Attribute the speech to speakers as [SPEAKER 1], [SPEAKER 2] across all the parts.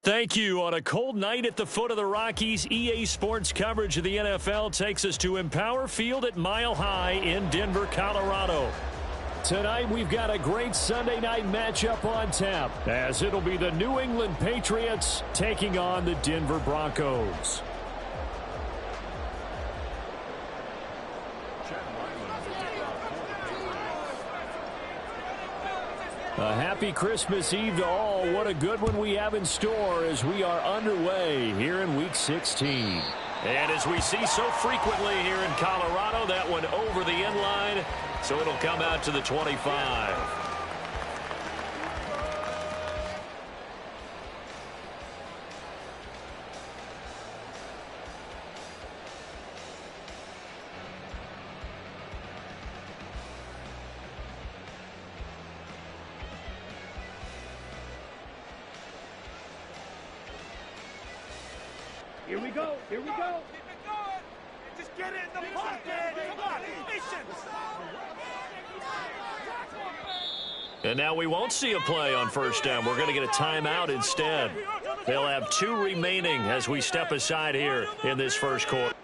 [SPEAKER 1] Thank you. On a cold night at the foot of the Rockies, EA Sports coverage of the NFL takes us to Empower Field at Mile High in Denver, Colorado. Tonight, we've got a great Sunday night matchup on tap, as it'll be the New England Patriots taking on the Denver Broncos. A happy Christmas Eve to all. What a good one we have in store as we are underway here in Week 16. And as we see so frequently here in Colorado, that one over the end line, so it'll come out to the 25.
[SPEAKER 2] Here we go. Here we go. Keep it going. Just get it in the pocket. Come on. Patience.
[SPEAKER 1] And now we won't see a play on first down. We're going to get a timeout instead. They'll have 2 remaining as we step aside here in this first quarter.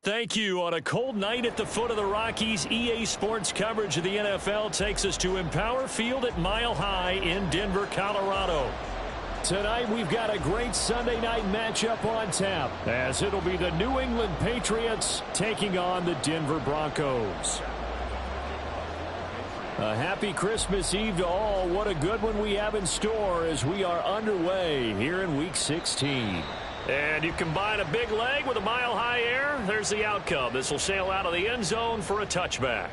[SPEAKER 1] Thank you. On a cold night at the foot of the Rockies, EA Sports coverage of the NFL takes us to Empower Field at Mile High in Denver, Colorado. Tonight, we've got a great Sunday night matchup on tap, as it'll be the New England Patriots taking on the Denver Broncos. A happy Christmas Eve to all. What a good one we have in store as we are underway here in Week 16. And you combine a big leg with a mile-high air, there's the outcome. This will sail out of the end zone for a touchback.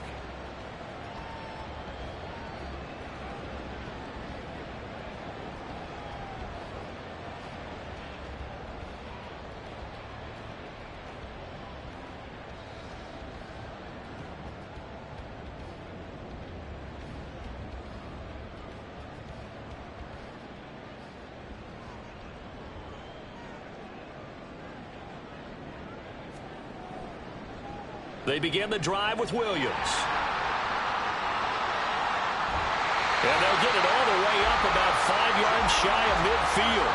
[SPEAKER 1] They begin the drive with Williams. And they'll get it all the way up about 5 yards shy of midfield.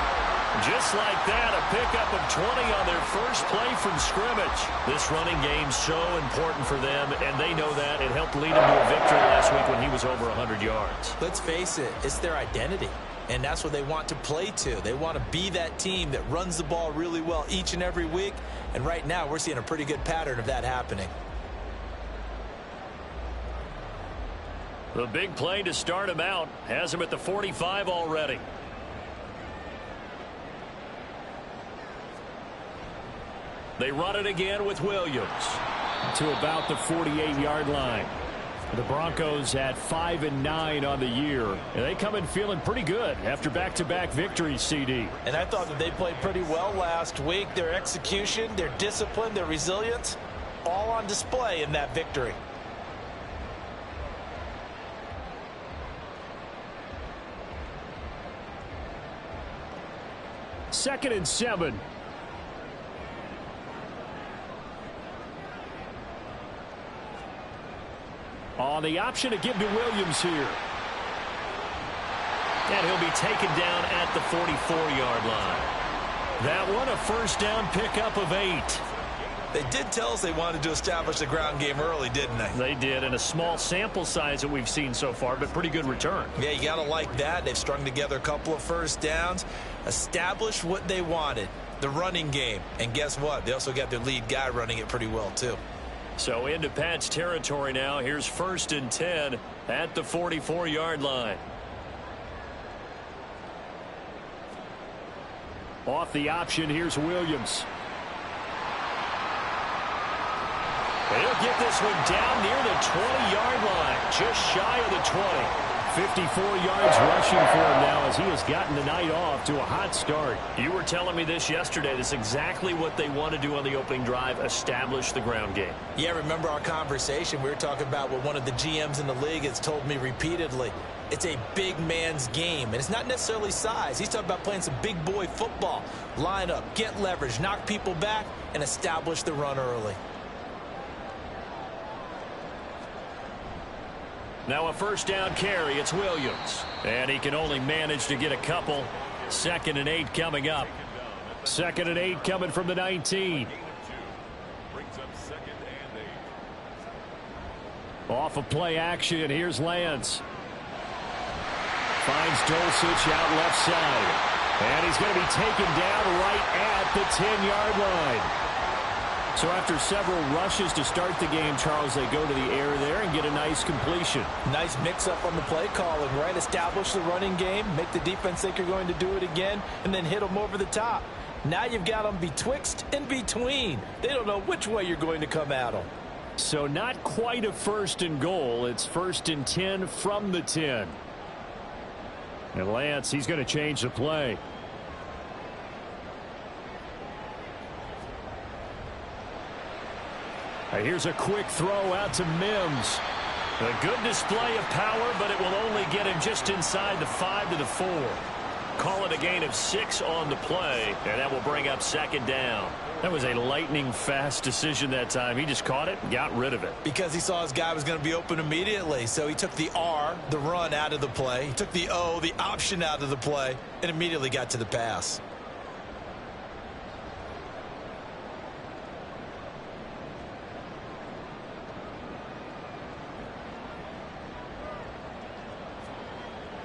[SPEAKER 1] Just like that, a pickup of 20 on their first play from scrimmage. This running game's so important for them, and they know that. It helped lead them to a victory last week when he was over 100 yards.
[SPEAKER 3] Let's face it, it's their identity, and that's what they want to play to. They want to be that team that runs the ball really well each and every week, and right now we're seeing a pretty good pattern of that happening.
[SPEAKER 1] The big play to start him out has him at the 45 already. They run it again with Williams to about the 48-yard line. The Broncos at 5-9 on the year, and they come in feeling pretty good after back-to-back victories, CD.
[SPEAKER 3] And I thought that they played pretty well last week. Their execution, their discipline, their resilience, all on display in that victory.
[SPEAKER 1] Second and 7. On the option to give to Williams here. And he'll be taken down at the 44-yard line. That one a first down pickup of 8.
[SPEAKER 3] They did tell us they wanted to establish the ground game early, didn't they?
[SPEAKER 1] They did, and a small sample size that we've seen so far, but pretty good return.
[SPEAKER 3] Yeah, you got to like that. They've strung together a couple of first downs, established what they wanted, the running game. And guess what? They also got their lead guy running it pretty well, too.
[SPEAKER 1] So into Pat's territory now. Here's 1st and 10 at the 44-yard line. Off the option, here's Williams. He'll get this one down near the 20-yard line, just shy of the 20. 54 yards rushing for him now as he has gotten the night off to a hot start. You were telling me this yesterday. That's exactly what they want to do on the opening drive, establish the ground game.
[SPEAKER 3] Yeah, remember our conversation. We were talking about what one of the GMs in the league has told me repeatedly. It's a big man's game, and it's not necessarily size. He's talking about playing some big boy football. Line up, get leverage, knock people back, and establish the run early.
[SPEAKER 1] Now a first down carry. It's Williams. And he can only manage to get a couple. 2nd and 8 coming up. 2nd and 8 coming from the 19. Off of play action. Here's Lance. Finds Dulcich out left side. And he's going to be taken down right at the 10-yard line. So after several rushes to start the game, Charles, they go to the air there and get a nice completion.
[SPEAKER 3] Nice mix-up on the play calling, right? Establish the running game, make the defense think you're going to do it again, and then hit them over the top. Now you've got them betwixt and between. They don't know which way you're going to come at them.
[SPEAKER 1] So not quite a 1st and goal. It's 1st and 10 from the 10. And Lance, he's going to change the play. Here's a quick throw out to Mims. A good display of power, but it will only get him just inside the 5 to the 4. Call it a gain of 6 on the play, and that will bring up 2nd down. That was a lightning-fast decision that time. He just caught it and got rid of it.
[SPEAKER 3] Because he saw his guy was going to be open immediately, so he took the R, the run, out of the play. He took the O, the option, out of the play, and immediately got to the pass.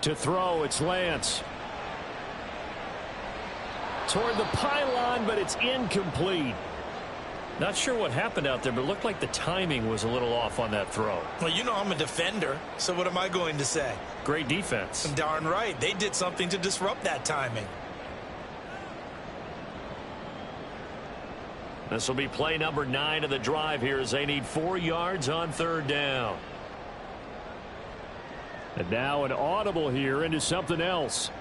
[SPEAKER 1] To throw, it's Lance. Toward the pylon, but it's incomplete. Not sure what happened out there, but it looked like the timing was a little off on that throw.
[SPEAKER 3] Well, you know I'm a defender, so what am I going to say?
[SPEAKER 1] Great defense.
[SPEAKER 3] Darn right. They did something to disrupt that timing.
[SPEAKER 1] This will be play number 9 of the drive here as they need 4 yards on 3rd down. And now an audible here into something else.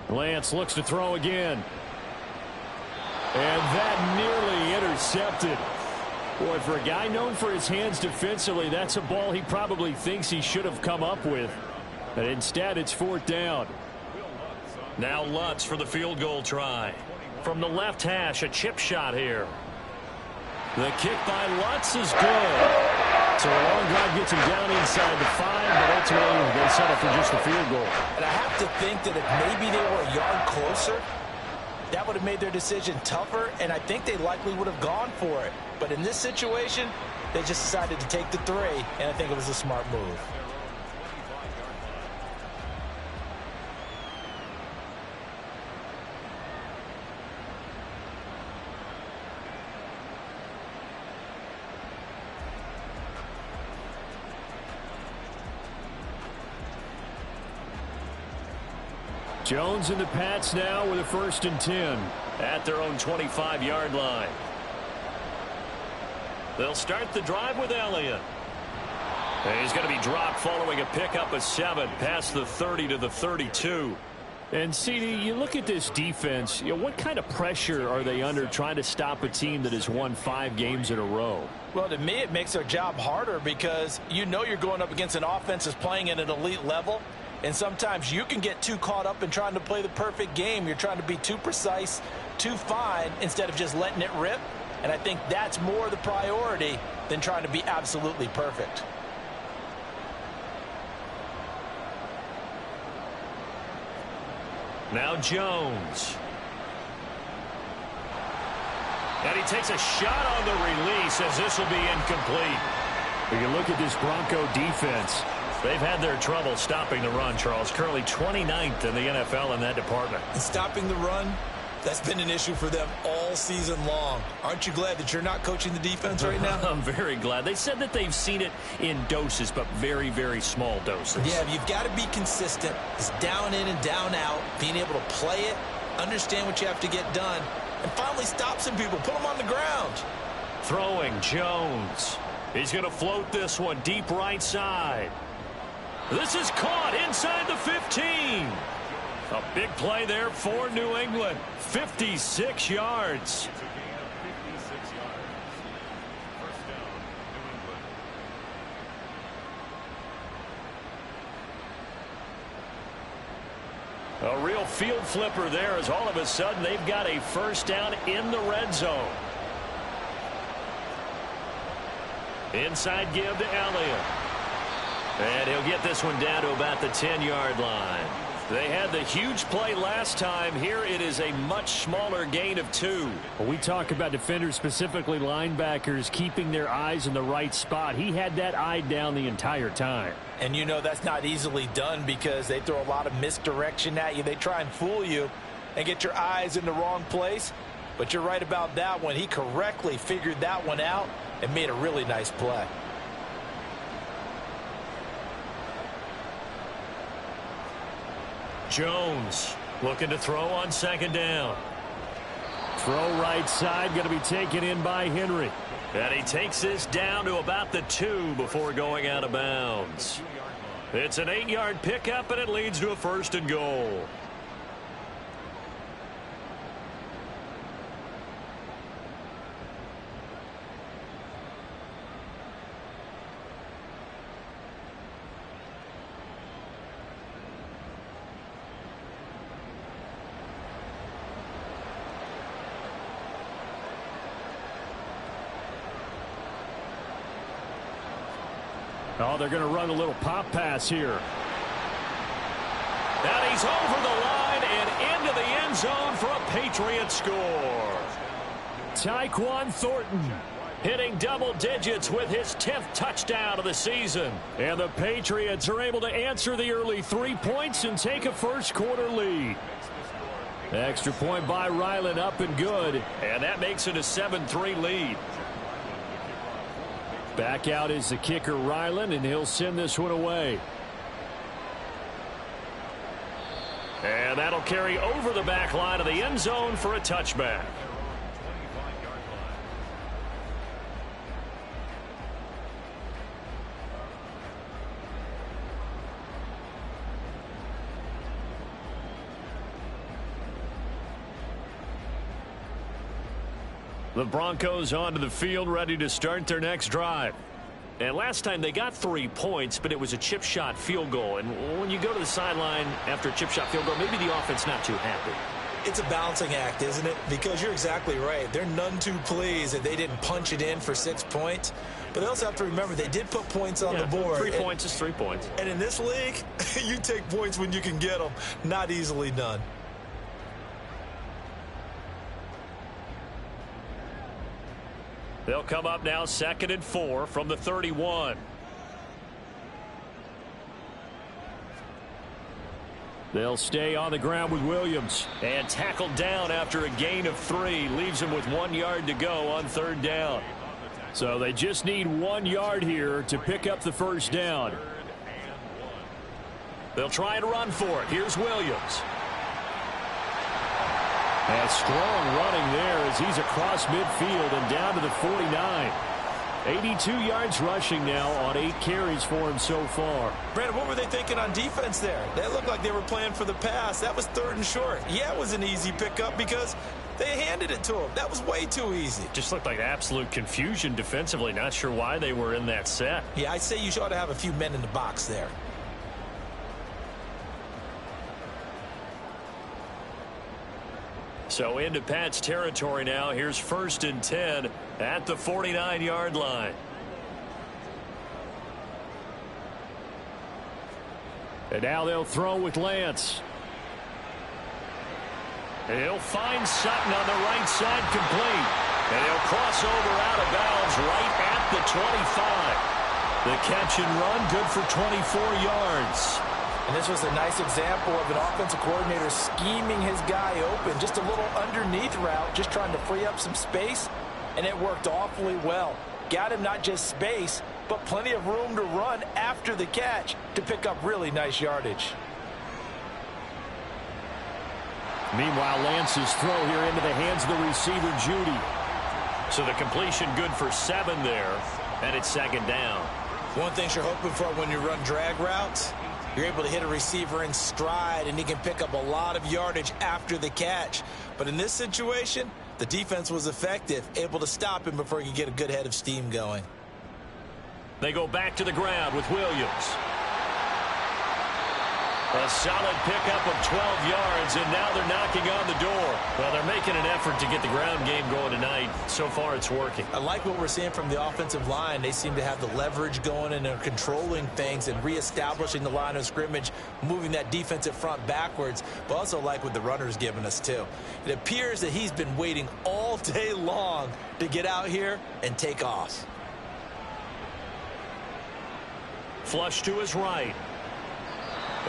[SPEAKER 1] Lance looks to throw again. And that nearly intercepted. Boy, for a guy known for his hands defensively, that's a ball he probably thinks he should have come up with. But instead, it's 4th down. Now Lutz for the field goal try. From the left hash, a chip shot here. The kick by Lutz is good. So a long drive gets him down inside the 5, but ultimately they settle for just a field goal.
[SPEAKER 3] And I have to think that if maybe they were a yard closer, that would have made their decision tougher, and I think they likely would have gone for it. But in this situation, they just decided to take the 3, and I think it was a smart move.
[SPEAKER 1] Jones and the Pats now with a 1st and 10 at their own 25-yard line. They'll start the drive with Elliott. He's going to be dropped following a pickup of 7 past the 30 to the 32. And, CD, you look at this defense, what kind of pressure are they under trying to stop a team that has won 5 games in a row?
[SPEAKER 3] Well, to me, it makes their job harder because you're going up against an offense that's playing at an elite level. And sometimes you can get too caught up in trying to play the perfect game. You're trying to be too precise, too fine, instead of just letting it rip. And I think that's more the priority than trying to be absolutely perfect.
[SPEAKER 1] Now Jones. And he takes a shot on the release as this will be incomplete. We can look at this Bronco defense. They've had their trouble stopping the run, Charles. Currently 29th in the NFL in that department.
[SPEAKER 3] And stopping the run, that's been an issue for them all season long. Aren't you glad that you're not coaching the defense right now?
[SPEAKER 1] I'm very glad. They said that they've seen it in doses, but very, very small doses.
[SPEAKER 3] Yeah, you've got to be consistent. It's down in and down out, being able to play it, understand what you have to get done, and finally stop some people, put them on the ground.
[SPEAKER 1] Throwing Jones. He's going to float this one deep right side. This is caught inside the 15. A big play there for New England. 56 yards. A real field flipper there as all of a sudden they've got a 1st down in the red zone. Inside give to Elliott. And he'll get this one down to about the 10-yard line. They had the huge play last time. Here it is a much smaller gain of 2.
[SPEAKER 4] Well, we talk about defenders, specifically linebackers, keeping their eyes in the right spot. He had that eye down the entire time.
[SPEAKER 3] And you know that's not easily done because they throw a lot of misdirection at you. They try and fool you and get your eyes in the wrong place. But you're right about that one. He correctly figured that one out and made a really nice play.
[SPEAKER 1] Jones looking to throw on 2nd down.
[SPEAKER 4] Throw right side, going to be taken in by Henry.
[SPEAKER 1] And he takes this down to about the 2 before going out of bounds. It's an 8-yard pickup, and it leads to a 1st and goal.
[SPEAKER 4] Oh, they're going to run a little pop pass here.
[SPEAKER 1] And he's over the line and into the end zone for a Patriots score.
[SPEAKER 4] Tyquan Thornton
[SPEAKER 1] hitting double digits with his 10th touchdown of the season.
[SPEAKER 4] And the Patriots are able to answer the early 3 points and take a first-quarter lead. Extra point by Ryland, up and good.
[SPEAKER 1] And that makes it a 7-3 lead.
[SPEAKER 4] Back out is the kicker, Ryland, and he'll send this one away.
[SPEAKER 1] And that'll carry over the back line of the end zone for a touchback. The Broncos onto the field, ready to start their next drive. And last time they got 3 points, but it was a chip shot field goal. And when you go to the sideline after a chip shot field goal, maybe the offense not too happy.
[SPEAKER 3] It's a balancing act, isn't it? Because you're exactly right. They're none too pleased that they didn't punch it in for 6 points. But they also have to remember they did put points on the board.
[SPEAKER 1] 3 points is 3 points.
[SPEAKER 3] And in this league, you take points when you can get them. Not easily done.
[SPEAKER 1] They'll come up now 2nd and 4 from the 31. They'll stay on the ground with Williams. And tackled down after a gain of 3. Leaves him with 1 yard to go on 3rd down. So they just need 1 yard here to pick up the first down. They'll try and run for it. Here's Williams. And strong running there as he's across midfield and down to the 49. 82 yards rushing now on 8 carries for him so far.
[SPEAKER 3] Brandon, what were they thinking on defense there? They looked like they were playing for the pass. That was 3rd and short. Yeah, it was an easy pickup because they handed it to him. That was way too easy.
[SPEAKER 1] Just looked like absolute confusion defensively. Not sure why they were in that set.
[SPEAKER 3] Yeah, I'd say you ought to have a few men in the box there.
[SPEAKER 1] So into Pat's territory now. Here's 1st and 10 at the 49-yard line. And now they'll throw with Lance. And he'll find Sutton on the right side, complete. And he'll cross over out of bounds right at the 25. The catch and run good for 24 yards.
[SPEAKER 3] And this was a nice example of an offensive coordinator scheming his guy open. Just a little underneath route, just trying to free up some space, and it worked awfully well. Got him not just space, but plenty of room to run after the catch to pick up really nice yardage.
[SPEAKER 1] Meanwhile, Lance's throw here into the hands of the receiver, Judy. So the completion good for 7 there, and it's 2nd down.
[SPEAKER 3] One thing you're hoping for when you run drag routes, you're able to hit a receiver in stride, and he can pick up a lot of yardage after the catch. But in this situation, the defense was effective, able to stop him before he could get a good head of steam going.
[SPEAKER 1] They go back to the ground with Williams. A solid pickup of 12 yards, and now they're knocking on the door. Well, they're making an effort to get the ground game going tonight. So far, it's working.
[SPEAKER 3] I like what we're seeing from the offensive line. They seem to have the leverage going, and they're controlling things and reestablishing the line of scrimmage, moving that defensive front backwards, but also like what the runner's giving us, too. It appears that he's been waiting all day long to get out here and take off.
[SPEAKER 1] Flush to his right.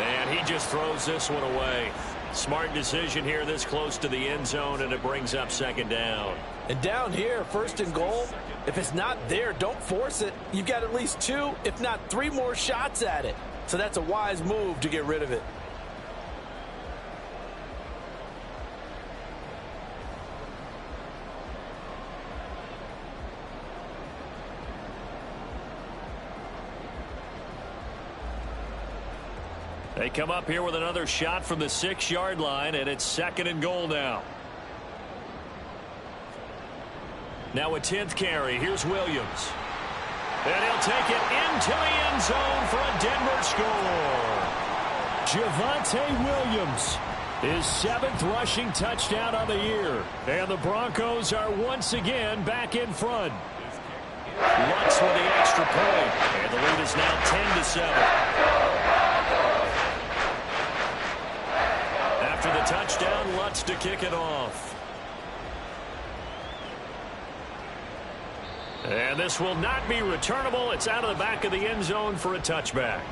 [SPEAKER 1] And he just throws this one away. Smart decision here this close to the end zone, and it brings up 2nd down.
[SPEAKER 3] And down here, 1st and goal, if it's not there, don't force it. You've got at least 2, if not 3 more shots at it. So that's a wise move to get rid of it.
[SPEAKER 1] They come up here with another shot from the 6-yard line, and it's 2nd and goal now. Now a 10th carry. Here's Williams. And he'll take it into the end zone for a Denver score. Javonte Williams, his 7th rushing touchdown on the year. And the Broncos are once again back in front. Lutz with the extra point. And the lead is now 10-7. After the touchdown, Lutz to kick it off. And this will not be returnable. It's out of the back of the end zone for a touchback.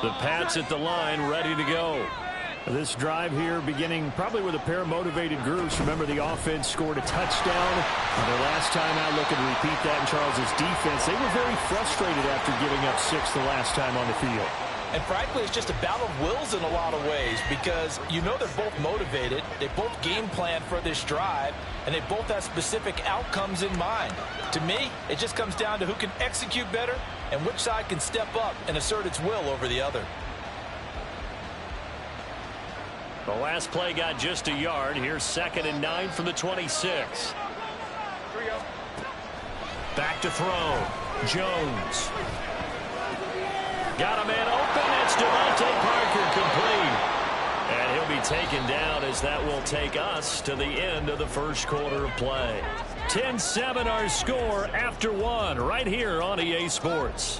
[SPEAKER 1] The Pats at the line, ready to go.
[SPEAKER 4] This drive here beginning probably with a pair of motivated groups. Remember, the offense scored a touchdown. Their last time out, looking to repeat that in Charles' defense. They were very frustrated after giving up 6 the last time on the field.
[SPEAKER 3] And frankly, it's just a battle of wills in a lot of ways because you know they're both motivated. They both game plan for this drive, and they both have specific outcomes in mind. To me, it just comes down to who can execute better and which side can step up and assert its will over the other.
[SPEAKER 1] The last play got just a yard. Here's 2nd and 9 from the 26. Back to throw. Jones. Got a man open. It's Devontae Parker complete. And he'll be taken down as that will take us to the end of the first quarter of play. 10-7 our score after 1 right here on EA Sports.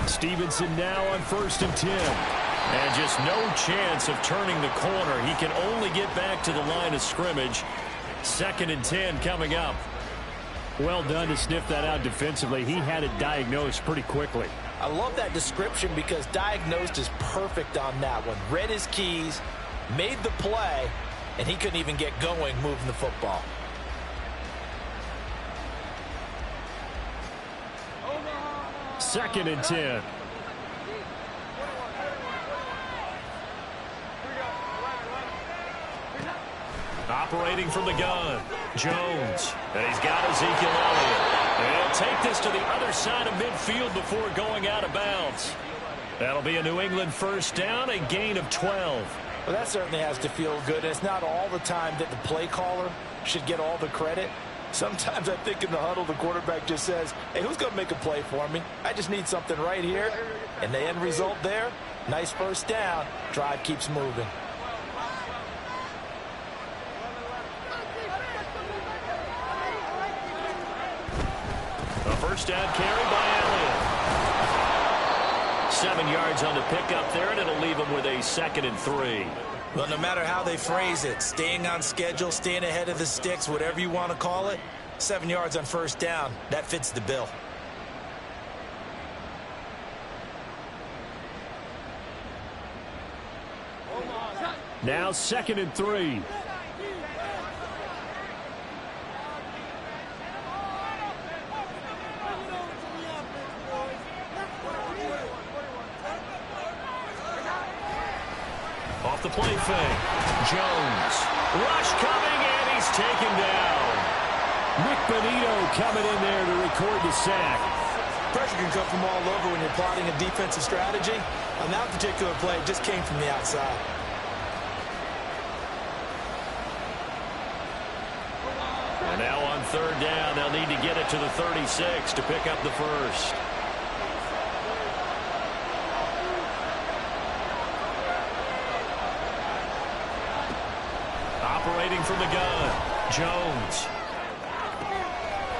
[SPEAKER 1] Stevenson now on 1st and 10. And just no chance of turning the corner. He can only get back to the line of scrimmage. 2nd and 10 coming up.
[SPEAKER 4] Well done to sniff that out defensively. He had it diagnosed pretty quickly.
[SPEAKER 3] I love that description because diagnosed is perfect on that one. Read his keys, made the play, and he couldn't even get going moving the football.
[SPEAKER 4] Second and 10.
[SPEAKER 1] Operating from the gun, Jones. And he's got Ezekiel Elliott. And he'll take this to the other side of midfield before going out of bounds. That'll be a New England first down, a gain of 12.
[SPEAKER 3] Well, that certainly has to feel good. It's not all the time that the play caller should get all the credit. Sometimes I think in the huddle, the quarterback just says, hey, who's going to make a play for me? I just need something right here. And the end result there, nice first down. Drive keeps moving.
[SPEAKER 1] A first down carry by Elliott. 7 yards on the pickup there, and it'll leave him with a 2nd and 3.
[SPEAKER 3] Well, no matter how they phrase it, staying on schedule, staying ahead of the sticks, whatever you want to call it, 7 yards on first down, that fits the bill.
[SPEAKER 4] Now 2nd and 3.
[SPEAKER 1] Off the play fake. Jones. Rush coming, and he's taken down.
[SPEAKER 4] Nick Bonito coming in there to record the sack.
[SPEAKER 3] Pressure can come from all over when you're plotting a defensive strategy. On that particular play, it just came from the outside.
[SPEAKER 1] And now on 3rd down, they'll need to get it to the 36 to pick up the first. Operating from the gun, Jones.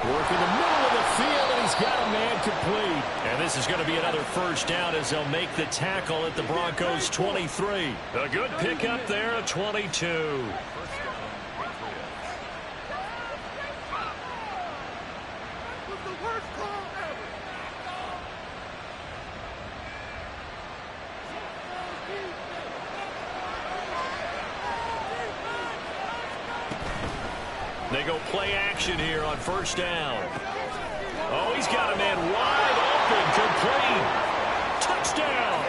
[SPEAKER 4] Working the middle of the field, and he's got a man complete.
[SPEAKER 1] And this is going to be another first down as they'll make the tackle at the Broncos' 23. A good pickup there at 22. They go play action here on first down. Oh, he's got a man wide open, complete. Touchdown.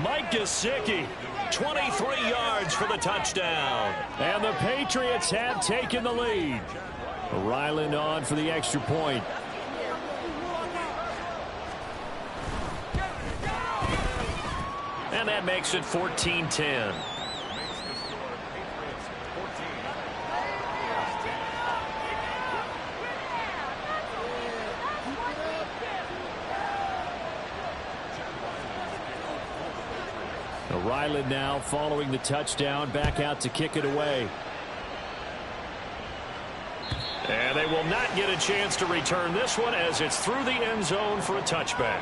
[SPEAKER 1] Mike Gesicki, 23 yards for the touchdown.
[SPEAKER 4] And the Patriots have taken the lead. Ryland on for the extra point.
[SPEAKER 1] And that makes it 14-10. Ryland now following the touchdown, back out to kick it away. And they will not get a chance to return this one as it's through the end zone for a touchback.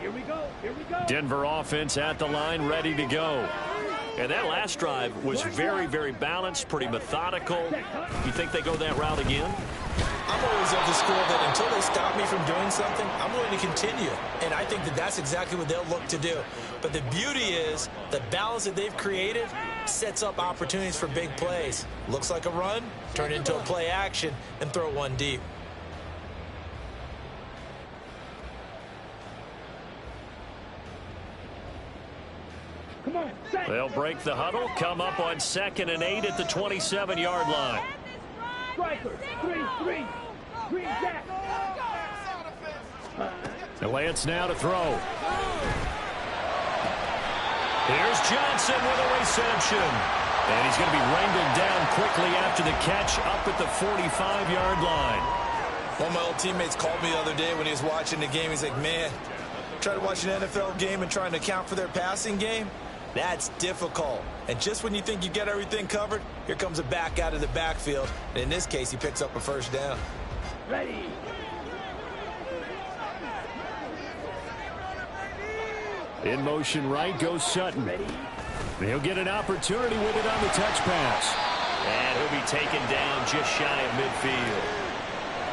[SPEAKER 2] Here we go. Here we go.
[SPEAKER 1] Denver offense at the line, ready to go. And that last drive was very, very balanced, pretty methodical. You think they go that route again?
[SPEAKER 3] I'm always of the school that until they stop me from doing something, I'm going to continue. And I think that that's exactly what they'll look to do. But the beauty is the balance that they've created sets up opportunities for big plays. Looks like a run, turn it into a play action, and throw one deep.
[SPEAKER 2] Come on, set.
[SPEAKER 1] They'll break the huddle, come up on 2nd and 8 at the 27-yard line.
[SPEAKER 2] Strikers, 3-3. Green Jack.
[SPEAKER 1] The Lance now to throw. Here's Johnson with a reception. And he's going to be wrangled down quickly after the catch up at the 45-yard line.
[SPEAKER 3] One of my old teammates called me the other day when he was watching the game. He's like, man, try to watch an NFL game and trying to account for their passing game. That's difficult. And just when you think you get everything covered, here comes a back out of the backfield. And in this case, he picks up a first down.
[SPEAKER 2] Ready.
[SPEAKER 1] In motion right goes Sutton.
[SPEAKER 2] Ready.
[SPEAKER 1] He'll get an opportunity with it on the touch pass. And he'll be taken down just shy of midfield.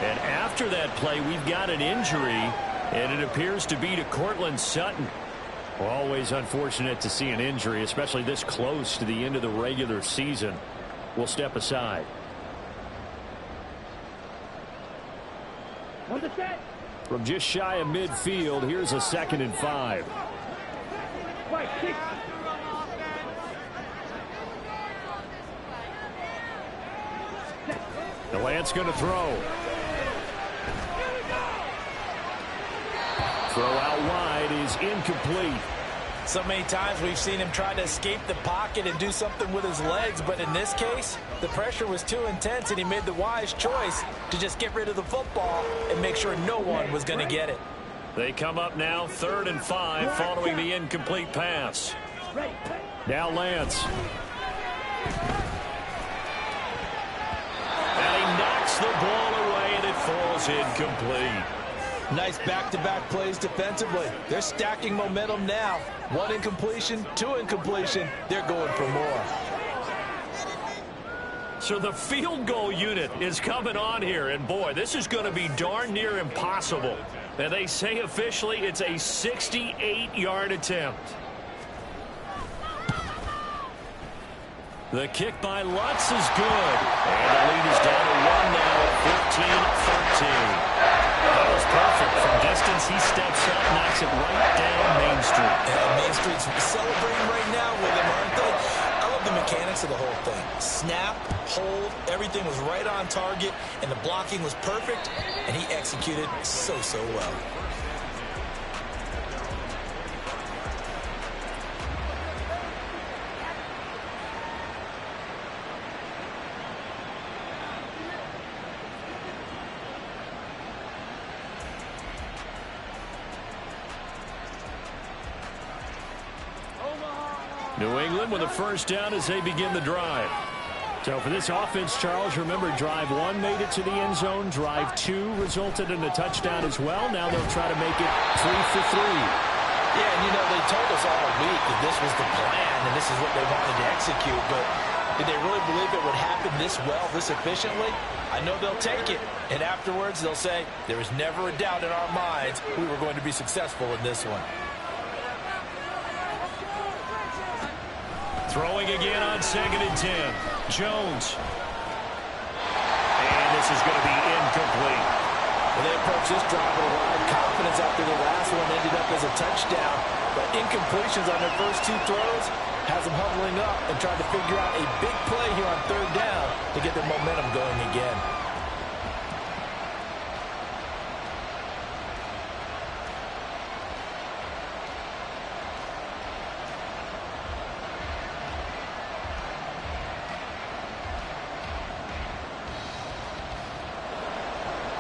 [SPEAKER 1] And after that play, we've got an injury, and it appears to be to Courtland Sutton. Always unfortunate to see an injury, especially this close to the end of the regular season. We'll step aside.
[SPEAKER 2] On the set.
[SPEAKER 1] From just shy of midfield, here's a 2nd and 5.
[SPEAKER 2] Right, 6.
[SPEAKER 1] The Lance going to throw. Throw out wide is incomplete.
[SPEAKER 3] So many times we've seen him try to escape the pocket and do something with his legs, but in this case, the pressure was too intense and he made the wise choice to just get rid of the football and make sure no one was going to get it.
[SPEAKER 1] They come up now 3rd and 5 following the incomplete pass. Now Lance. And he knocks the ball away and it falls incomplete.
[SPEAKER 3] Nice back-to-back plays defensively. They're stacking momentum now. 1 incompletion, 2 incompletion. They're going for more.
[SPEAKER 1] So the field goal unit is coming on here, and boy, this is going to be darn near impossible. And they say officially it's a 68-yard attempt. The kick by Lutz is good. And the lead is down to 1 now at 15-13. That was perfect. From distance, he steps up, knocks it right down Main Street.
[SPEAKER 3] Yeah, Main Street's celebrating right now with him, aren't they? I love the mechanics of the whole thing. Snap, hold, everything was right on target, and the blocking was perfect, and he executed so well.
[SPEAKER 1] New England with a first down as they begin the drive. So for this offense, Charles, remember drive 1 made it to the end zone. Drive 2 resulted in a touchdown as well. Now they'll try to make it 3 for 3.
[SPEAKER 3] Yeah, and you know, they told us all week that this was the plan and this is what they wanted to execute. But did they really believe it would happen this well, this efficiently? I know they'll take it. And afterwards, they'll say, there was never a doubt in our minds we were going to be successful in this one.
[SPEAKER 1] Throwing again on 2nd and 10. Jones. And this is going to be incomplete.
[SPEAKER 3] Well, they approach this drive with a lot of confidence after the last one ended up as a touchdown. But incompletions on their first 2 throws has them huddling up and trying to figure out a big play here on 3rd down to get their momentum going again.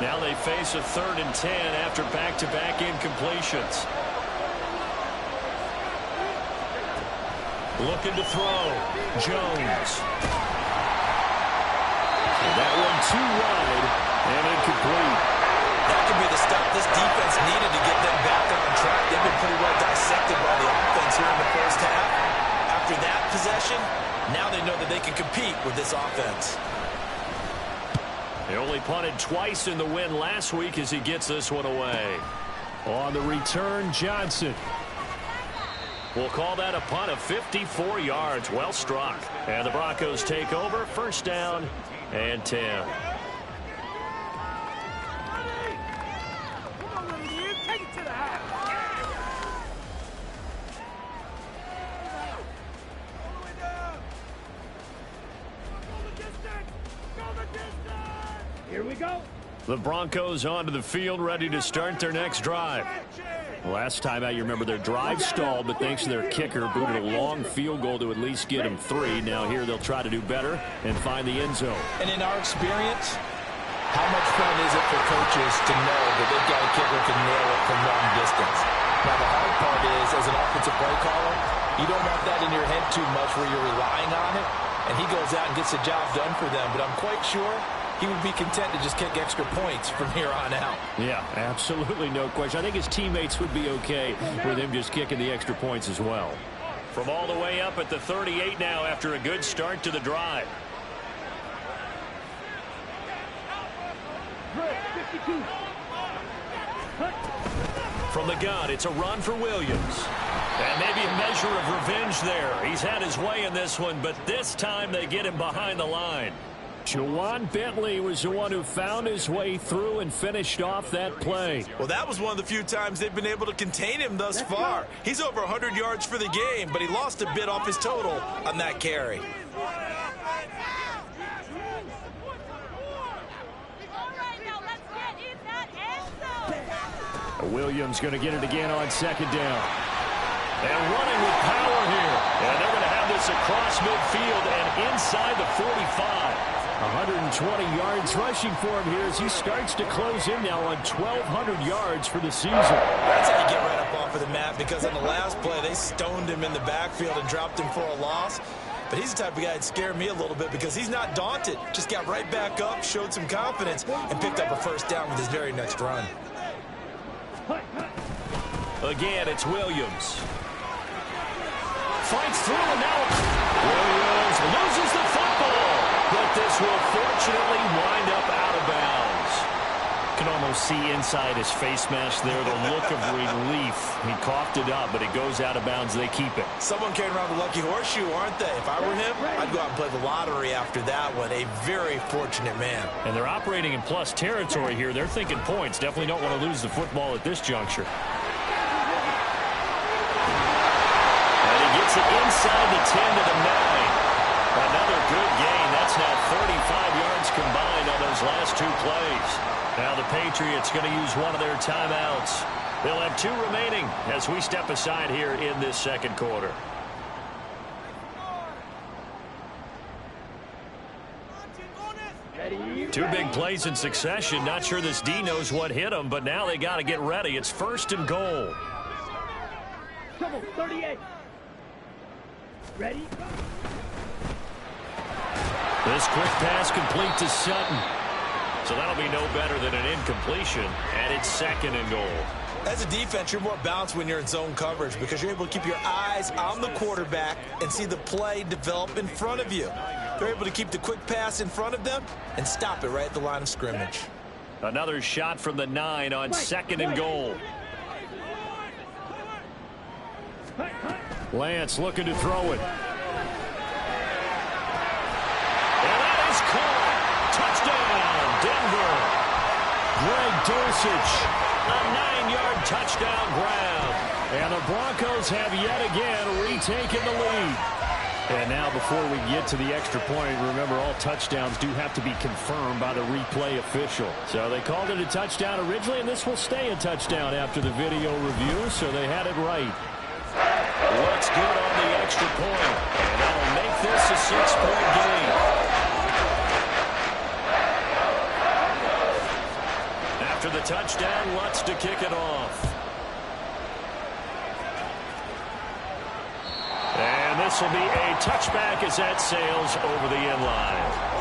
[SPEAKER 1] Now they face a 3rd and 10 after back-to-back incompletions. Looking to throw. Jones. And that one too wide and incomplete.
[SPEAKER 3] That could be the stop this defense needed to get them back on track. They've been pretty well dissected by the offense here in the first half. After that possession, now they know that they can compete with this offense.
[SPEAKER 1] They only punted twice in the win last week as he gets this one away.
[SPEAKER 4] On the return, Johnson.
[SPEAKER 1] We'll call that a punt of 54 yards. Well struck. And the Broncos take over. 1st down and 10.
[SPEAKER 2] Here we go.
[SPEAKER 1] The Broncos onto the field, ready to start their next drive.
[SPEAKER 4] Last time out, you remember their drive stalled, but thanks to their kicker, booted a long field goal to at least get them 3. Now here they'll try to do better and find the end zone.
[SPEAKER 3] And in our experience, how much fun is it for coaches to know that they've got a kicker who can nail it from long distance? Now the hard part is, as an offensive play caller, you don't want that in your head too much where you're relying on it, and he goes out and gets the job done for them. But I'm quite sure he would be content to just kick extra points from here on out.
[SPEAKER 4] Yeah, absolutely no question. I think his teammates would be okay with him just kicking the extra points as well.
[SPEAKER 1] From all the way up at the 38 now after a good start to the drive. From the gun, it's a run for Williams. And maybe a measure of revenge there. He's had his way in this one, but this time they get him behind the line.
[SPEAKER 4] Juwan Bentley was the one who found his way through and finished off that play.
[SPEAKER 3] Well, that was one of the few times they've been able to contain him thus far. He's over 100 yards for the game, but he lost a bit off his total on that carry.
[SPEAKER 4] Williams going to get it again on 2nd down.
[SPEAKER 1] And running with power here. And they're going to have this across midfield and inside the 45.
[SPEAKER 4] 120 yards rushing for him here as he starts to close in now on 1,200 yards for the season.
[SPEAKER 3] That's how you get right up off of the mat, because on the last play, they stoned him in the backfield and dropped him for a loss. But he's the type of guy that scared me a little bit because he's not daunted. Just got right back up, showed some confidence, and picked up a 1st down with his very next run.
[SPEAKER 1] Again, it's Williams. Fights through, and now Williams loses the football. But this will fortunately wind up out of bounds.
[SPEAKER 4] You can almost see inside his face mask there the look of relief. He coughed it up, but it goes out of bounds. They keep it.
[SPEAKER 3] Someone carrying around the lucky horseshoe, aren't they? If I were him, I'd go out and play the lottery after that one. A very fortunate man.
[SPEAKER 1] And they're operating in plus territory here. They're thinking points. Definitely don't want to lose the football at this juncture.
[SPEAKER 4] And he gets it inside the 10 to the 9.
[SPEAKER 1] Another good gain. That's now 35 yards combined on those last 2 plays. Now the Patriots going to use one of their timeouts. They'll have 2 remaining as we step aside here in this 2nd quarter. Two big plays in succession. Not sure this D knows what hit him, but now they got to get ready. It's 1st and goal.
[SPEAKER 2] Trouble, 38. Ready?
[SPEAKER 1] This quick pass complete to Sutton. So that'll be no better than an incompletion, and it's 2nd and goal.
[SPEAKER 3] As a defense, you're more balanced when you're in zone coverage because you're able to keep your eyes on the quarterback and see the play develop in front of you. They're able to keep the quick pass in front of them and stop it right at the line of scrimmage.
[SPEAKER 1] Another shot from the 9 on 2nd and goal.
[SPEAKER 4] Lance looking to throw it.
[SPEAKER 1] And that is caught. Touchdown, Denver.
[SPEAKER 4] Greg Dulcich.
[SPEAKER 1] A 9-yard touchdown grab.
[SPEAKER 4] And the Broncos have yet again retaken the lead. And now before we get to the extra point, remember all touchdowns do have to be confirmed by the replay official. So they called it a touchdown originally, and this will stay a touchdown after the video review, so they had it right.
[SPEAKER 1] Looks good on the extra point, and that'll make this a 6-point game. After the touchdown, Lutz to kick it off. And this will be a touchback as that sails over the end line.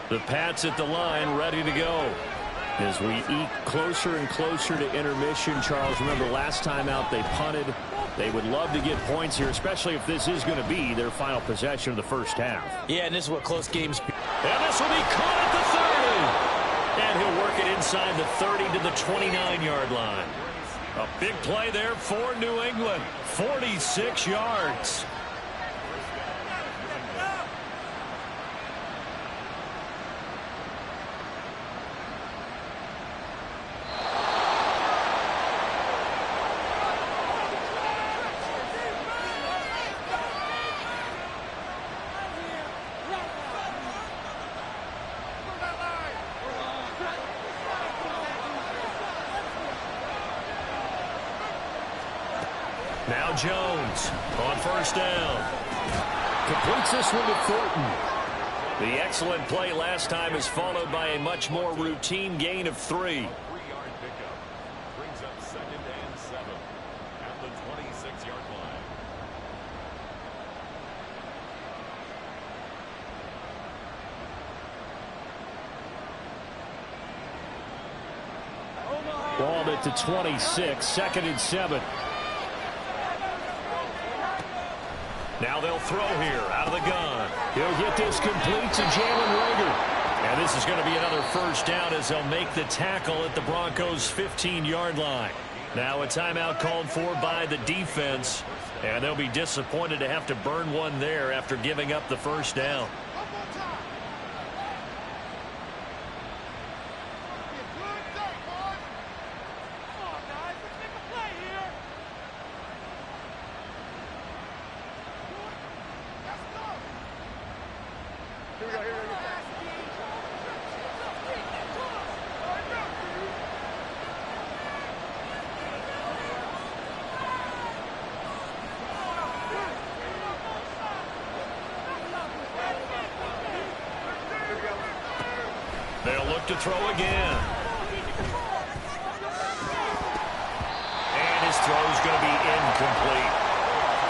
[SPEAKER 1] The Pats at the line, ready to go. As we eke closer and closer to intermission, Charles, remember last time out they punted. They would love to get points here, especially if this is going to be their final possession of the first half.
[SPEAKER 3] Yeah, and this is what close games.
[SPEAKER 1] And this will be caught at the 30. And he'll work it inside the 30 to the 29-yard line. A big play there for New England. 46 yards. Now Jones on first down.
[SPEAKER 4] Completes this one to Thornton.
[SPEAKER 1] The excellent play last time is followed by a much more routine gain of 3.
[SPEAKER 5] 3-yard pickup brings up 2nd and 7 at the 26-yard line.
[SPEAKER 4] Ball at the 26, 2nd and 7.
[SPEAKER 1] Now they'll throw here out of the gun.
[SPEAKER 4] He'll get this complete to Jalen Reagor.
[SPEAKER 1] And this is going to be another first down as they'll make the tackle at the Broncos' 15-yard line. Now a timeout called for by the defense. And they'll be disappointed to have to burn one there after giving up the first down. They'll look to throw again. And his throw's going to be incomplete.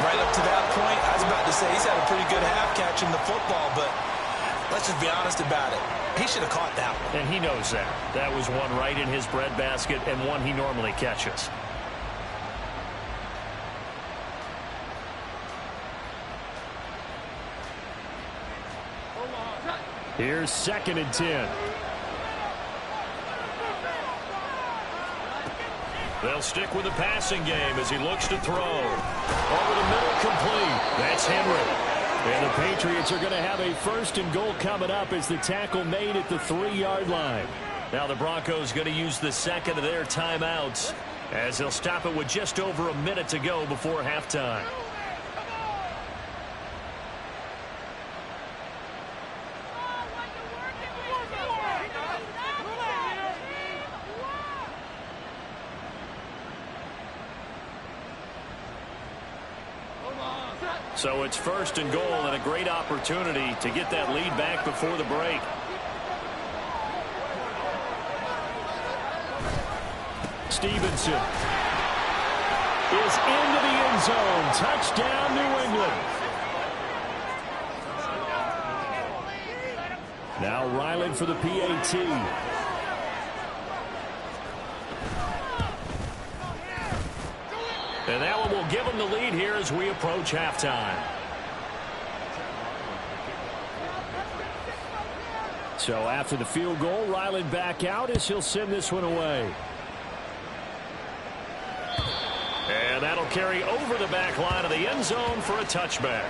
[SPEAKER 3] Right up to that point, I was about to say he's had a pretty good half catching the football, but let's just be honest about it. He should have caught that one.
[SPEAKER 1] And he knows that. That was one right in his breadbasket and one he normally catches.
[SPEAKER 4] Here's 2nd and 10.
[SPEAKER 1] They'll stick with the passing game as he looks to throw. Over the middle, complete. That's Henry.
[SPEAKER 4] And the Patriots are going to have a 1st and goal coming up as the tackle made at the 3-yard line.
[SPEAKER 1] Now the Broncos going to use the second of their timeouts as they'll stop it with just over a minute to go before halftime. So it's 1st and goal and a great opportunity to get that lead back before the break.
[SPEAKER 4] Stevenson is into the end zone. Touchdown, New England. Now Ryland for the PAT.
[SPEAKER 1] And that one will give them the lead here as we approach halftime.
[SPEAKER 4] So after the field goal, Ryland back out as he'll send this one away.
[SPEAKER 1] And that'll carry over the back line of the end zone for a touchback.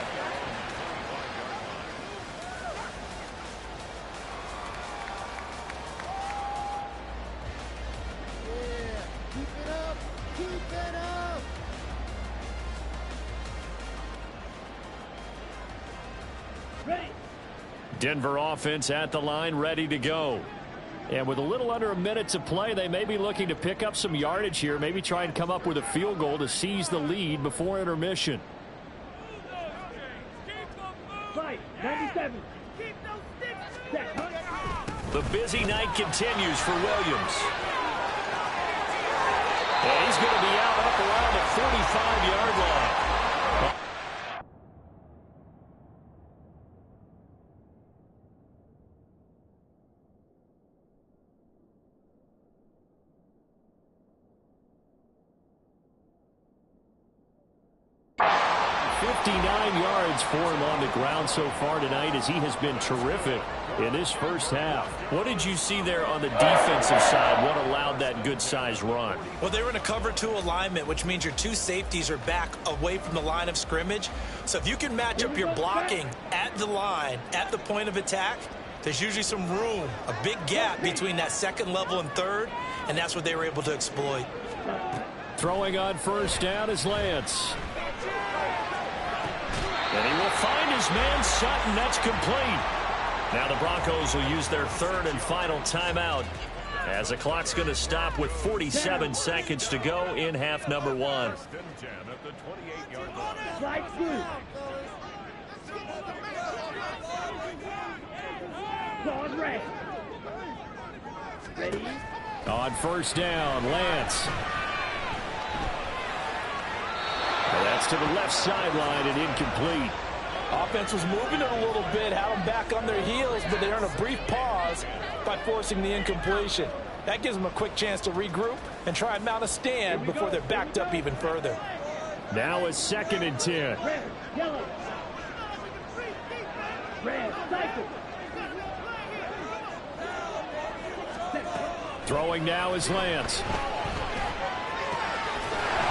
[SPEAKER 1] Denver offense at the line, ready to go.
[SPEAKER 4] And with a little under a minute to play, they may be looking to pick up some yardage here, maybe try and come up with a field goal to seize the lead before intermission.
[SPEAKER 2] 97.
[SPEAKER 1] The busy night continues for Williams. And he's going to be out up around the 45-yard line. Yards for him on the ground so far tonight, as he has been terrific in this first half. What did you see there on the defensive side? What allowed that good-sized run?
[SPEAKER 3] Well, they were in a cover 2 alignment, which means your 2 safeties are back away from the line of scrimmage. So if you can match up your blocking at the line, at the point of attack, there's usually some room, a big gap between that second level and third, and that's what they were able to exploit.
[SPEAKER 4] Throwing on first down is Lance. And he will find his man Sutton. That's complete. Now the Broncos will use their third and final timeout, as the clock's going to stop with 47 seconds to go in half number 1.
[SPEAKER 2] Slide through. Claude Ray. Ready?
[SPEAKER 4] On first down, Lance. And that's to the left sideline and incomplete.
[SPEAKER 3] Offense was moving it a little bit, had them back on their heels, but they earn a brief pause by forcing the incompletion. That gives them a quick chance to regroup and try and mount a stand before they're backed up even further.
[SPEAKER 4] Now a 2nd and 10.
[SPEAKER 2] Red, yellow. Red, cycle.
[SPEAKER 4] Throwing now is Lance.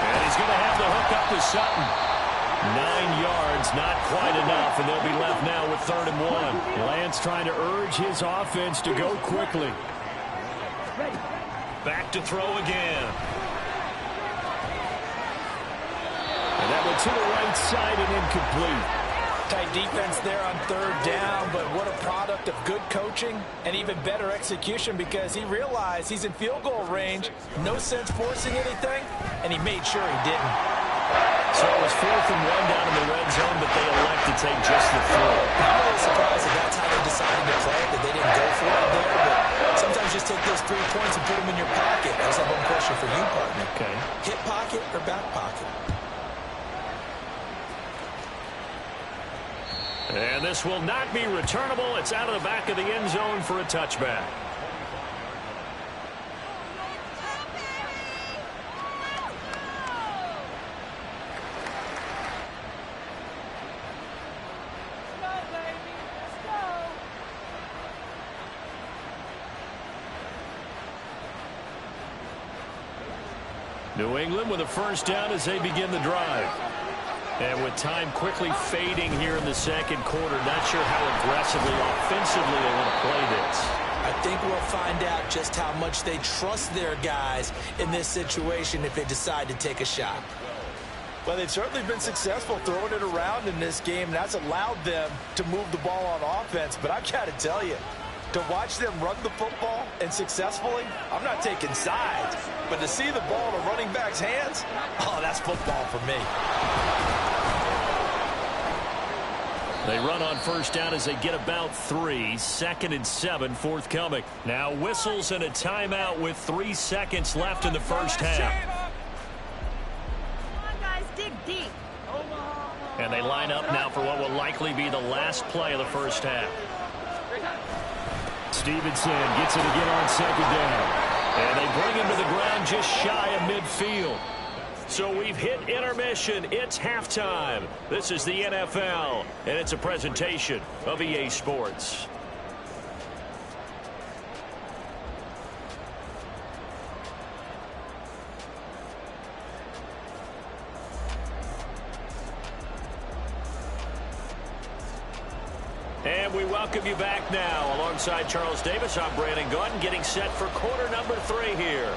[SPEAKER 4] And he's going to have the hook up to Sutton. 9 yards, not quite enough, and they'll be left now with 3rd and 1. Lance trying to urge his offense to go quickly.
[SPEAKER 1] Back to throw again.
[SPEAKER 4] And that went to the right side and incomplete.
[SPEAKER 3] Tight defense there on 3rd down, but what a product of good coaching and even better execution, because he realized he's in field goal range, no sense forcing anything, and he made sure he didn't.
[SPEAKER 1] So it was 4th and 1 down in the red zone, but they elect to take just the 4.
[SPEAKER 3] I'm really surprised that that's how they decided to play it, that they didn't go for it there, but sometimes just take those 3 points and put them in your pocket. I just have one question for you, partner.
[SPEAKER 1] Okay.
[SPEAKER 3] Hip pocket or back pocket?
[SPEAKER 1] And this will not be returnable. It's out of the back of the end zone for a touchback. New England with a first down as they begin the drive. And with time quickly fading here in the second quarter, not sure how aggressively, offensively they want to play this.
[SPEAKER 3] I think we'll find out just how much they trust their guys in this situation if they decide to take a shot. Well, they've certainly been successful throwing it around in this game. That's allowed them to move the ball on offense. But I've got to tell you, to watch them run the football and successfully, I'm not taking sides. But to see the ball in a running back's hands, oh, that's football for me.
[SPEAKER 1] They run on first down as they get about 3. 2nd and 7 forthcoming. Now whistles and a timeout with 3 seconds left in the first half.
[SPEAKER 6] Come on, guys, dig deep.
[SPEAKER 1] And they line up now for what will likely be the last play of the first half.
[SPEAKER 4] Stevenson gets it again on 2nd down.
[SPEAKER 1] And they bring him to the ground just shy of midfield. So we've hit intermission. It's halftime. This is the NFL, and it's a presentation of EA Sports. And we welcome you back now. Alongside Charles Davis, I'm Brandon Gordon, getting set for quarter number 3 here.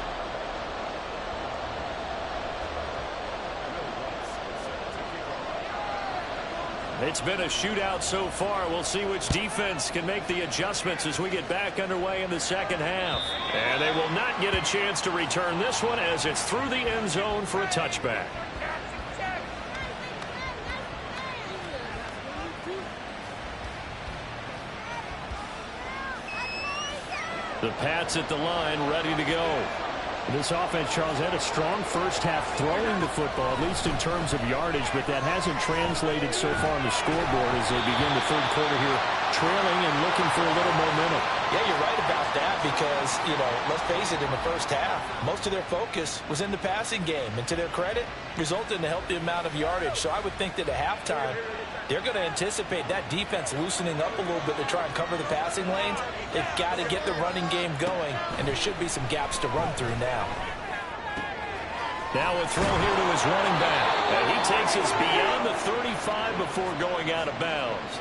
[SPEAKER 1] It's been a shootout so far. We'll see which defense can make the adjustments as we get back underway in the second half. And they will not get a chance to return this one as it's through the end zone for a touchback. The Pats at the line, ready to go.
[SPEAKER 4] This offense, Charles, had a strong first half throwing the football, at least in terms of yardage, but that hasn't translated so far on the scoreboard as they begin the third quarter here, trailing and looking for a little momentum.
[SPEAKER 3] Yeah, you're right about that because, let's face it, in the first half, most of their focus was in the passing game. And to their credit, resulted in a healthy amount of yardage. So I would think that at halftime, they're going to anticipate that defense loosening up a little bit to try and cover the passing lanes. They've got to get the running game going, and there should be some gaps to run through now.
[SPEAKER 1] Now a throw here to his running back. And he takes us beyond the 35 before going out of bounds.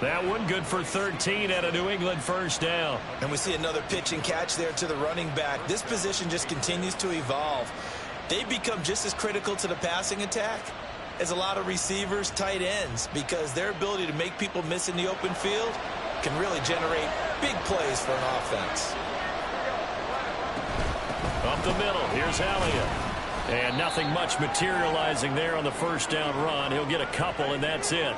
[SPEAKER 1] That one good for 13 at a New England first down.
[SPEAKER 3] And we see another pitch and catch there to the running back. This position just continues to evolve. They become just as critical to the passing attack as a lot of receivers, tight ends, because their ability to make people miss in the open field can really generate big plays for an offense.
[SPEAKER 1] Up the middle, here's Elliott. And nothing much materializing there on the first down run. He'll get a couple, and that's it.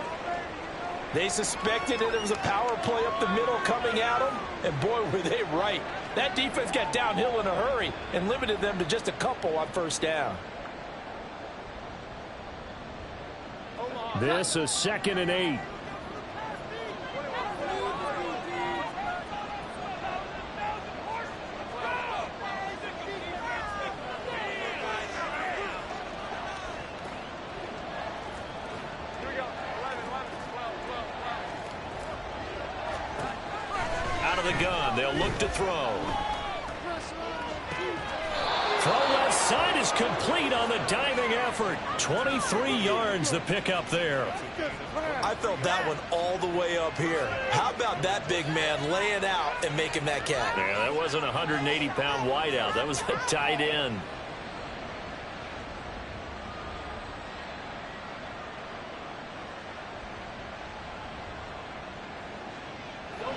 [SPEAKER 3] They suspected that there was a power play up the middle coming at them, and boy, were they right. That defense got downhill in a hurry and limited them to just a couple on first down.
[SPEAKER 4] This is 2nd and 8.
[SPEAKER 1] Out of the gun, they'll look to throw. Throw left side is complete on the diving effort. 23 yards the pickup there.
[SPEAKER 3] I felt that one all the way up here. How about that big man laying out and making that catch?
[SPEAKER 1] Yeah, that wasn't a 180-pound wideout. That was a tight end.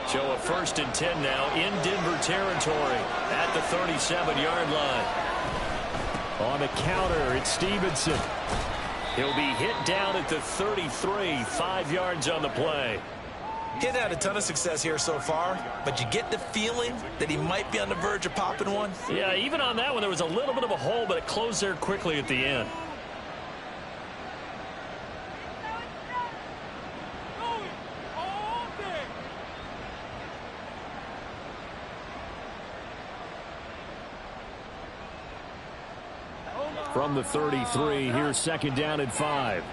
[SPEAKER 1] So a 1st and 10 now in Denver territory at the 37-yard line.
[SPEAKER 4] On the counter, it's Stevenson.
[SPEAKER 1] He'll be hit down at the 33, 5 yards on the play.
[SPEAKER 3] He hasn't had a ton of success here so far, but you get the feeling that he might be on the verge of popping one.
[SPEAKER 1] Yeah, even on that one, there was a little bit of a hole, but it closed there quickly at the end.
[SPEAKER 4] From the 33, here's 2nd down and 5.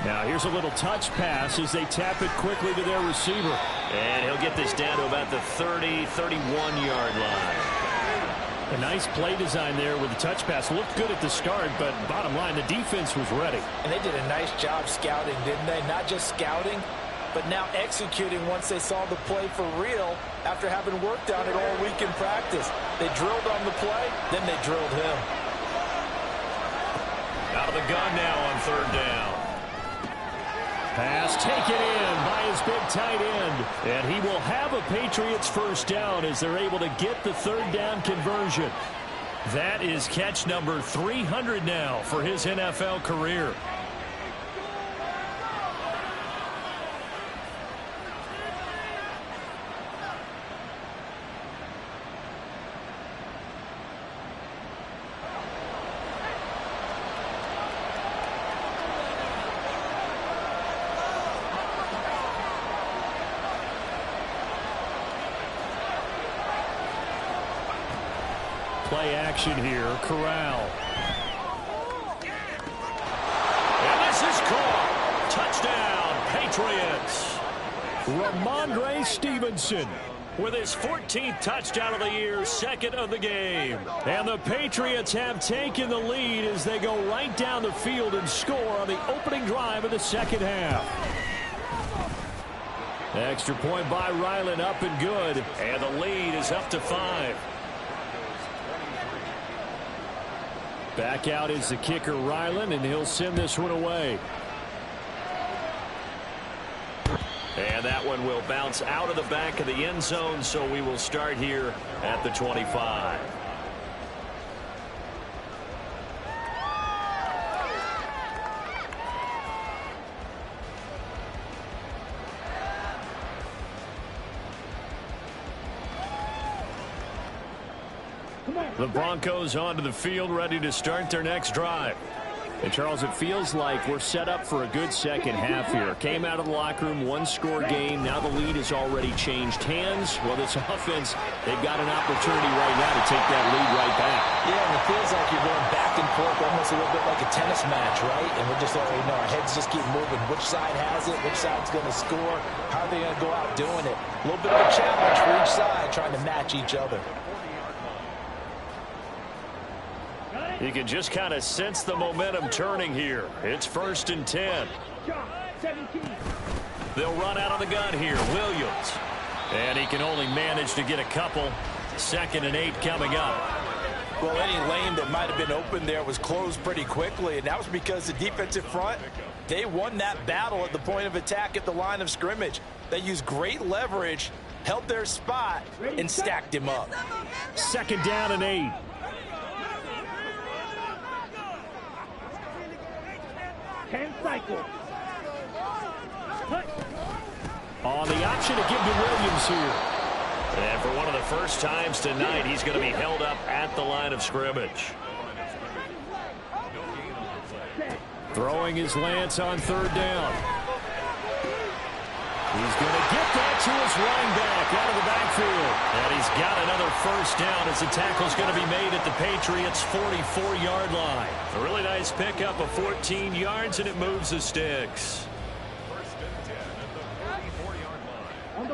[SPEAKER 4] Now here's a little touch pass as they tap it quickly to their receiver.
[SPEAKER 1] And he'll get this down to about the 30, 31-yard line.
[SPEAKER 4] A nice play design there with the touch pass. Looked good at the start, but bottom line, the defense was ready.
[SPEAKER 3] And they did a nice job scouting, didn't they? Not just scouting, but now executing once they saw the play for real after having worked on it all week in practice. They drilled on the play, then they drilled him.
[SPEAKER 1] Out of the gun now on 3rd down.
[SPEAKER 4] Pass taken in by his big tight end. And he will have a Patriots first down as they're able to get the 3rd down conversion.
[SPEAKER 1] That is catch number 300 now for his NFL career.
[SPEAKER 4] Play action here, Corral.
[SPEAKER 1] And this is caught. Touchdown, Patriots.
[SPEAKER 4] Ramondre Stevenson
[SPEAKER 1] with his 14th touchdown of the year, 2nd of the game.
[SPEAKER 4] And the Patriots have taken the lead as they go right down the field and score on the opening drive of the second half. Extra point by Ryland, up and good.
[SPEAKER 1] And the lead is up to 5. Back out is the kicker, Ryland, and he'll send this one away. And that one will bounce out of the back of the end zone, so we will start here at the 25. The Broncos onto the field, ready to start their next drive.
[SPEAKER 4] And, Charles, it feels like we're set up for a good second half here. Came out of the locker room, one-score game. Now the lead has already changed hands. Well, this offense, they've got an opportunity right now to take that lead right back.
[SPEAKER 3] Yeah, and it feels like you're going back and forth, almost a little bit like a tennis match, right? And we're just already know our heads just keep moving. Which side has it? Which side's going to score? How are they going to go out doing it? A little bit of a challenge for each side, trying to match each other.
[SPEAKER 1] You can just kind of sense the momentum turning here. It's 1st and 10. They'll run out of the gun here. Williams. And he can only manage to get a couple. 2nd and 8 coming up.
[SPEAKER 3] Well, any lane that might have been open there was closed pretty quickly, and that was because the defensive front, they won that battle at the point of attack at the line of scrimmage. They used great leverage, held their spot, and stacked him up.
[SPEAKER 1] 2nd down and 8.
[SPEAKER 2] Cycle.
[SPEAKER 1] On the option to give to Williams here. And for one of the first times tonight, he's going to be held up at the line of scrimmage. Throwing is Lance on 3rd down. He's going to get that to his running back out of the backfield. And he's got another 1st down as the tackle's going to be made at the Patriots' 44-yard line. A really nice pickup of 14 yards, and it moves the sticks.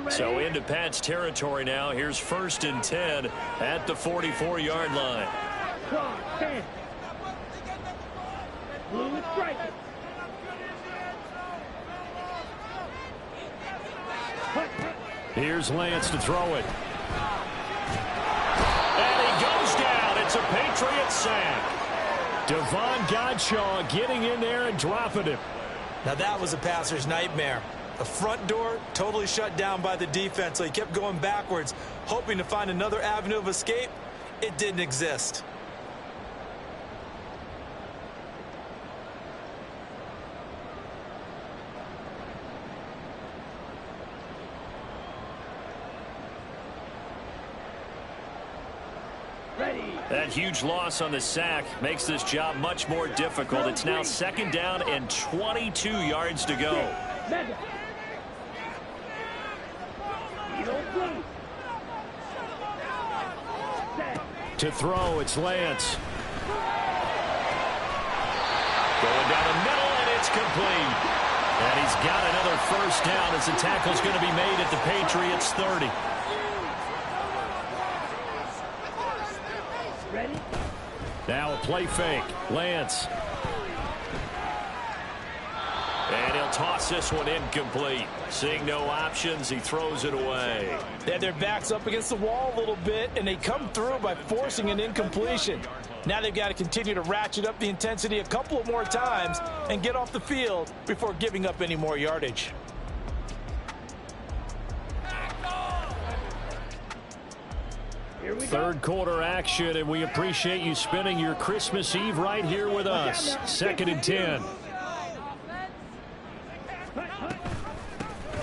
[SPEAKER 1] So into Pat's territory now. Here's 1st and 10 at the 44-yard line.
[SPEAKER 2] Blue is striking.
[SPEAKER 1] Here's Lance to throw it. And he goes down. It's a Patriots sack. Devon Godshaw getting in there and dropping him.
[SPEAKER 3] Now that was a passer's nightmare. The front door totally shut down by the defense, so he kept going backwards, hoping to find another avenue of escape. It didn't exist.
[SPEAKER 1] That huge loss on the sack makes this job much more difficult. It's now 2nd down and 22 yards to go. To throw, it's Lance. Going down the middle, and it's complete. And he's got another 1st down as the tackle's going to be made at the Patriots' 30. Now a play fake. Lance. And he'll toss this one incomplete. Seeing no options, he throws it away.
[SPEAKER 3] They had their backs up against the wall a little bit, and they come through by forcing an incompletion. Now they've got to continue to ratchet up the intensity a couple of more times and get off the field before giving up any more yardage.
[SPEAKER 1] Third quarter action, and we appreciate you spending your Christmas Eve right here with us. 2nd and 10.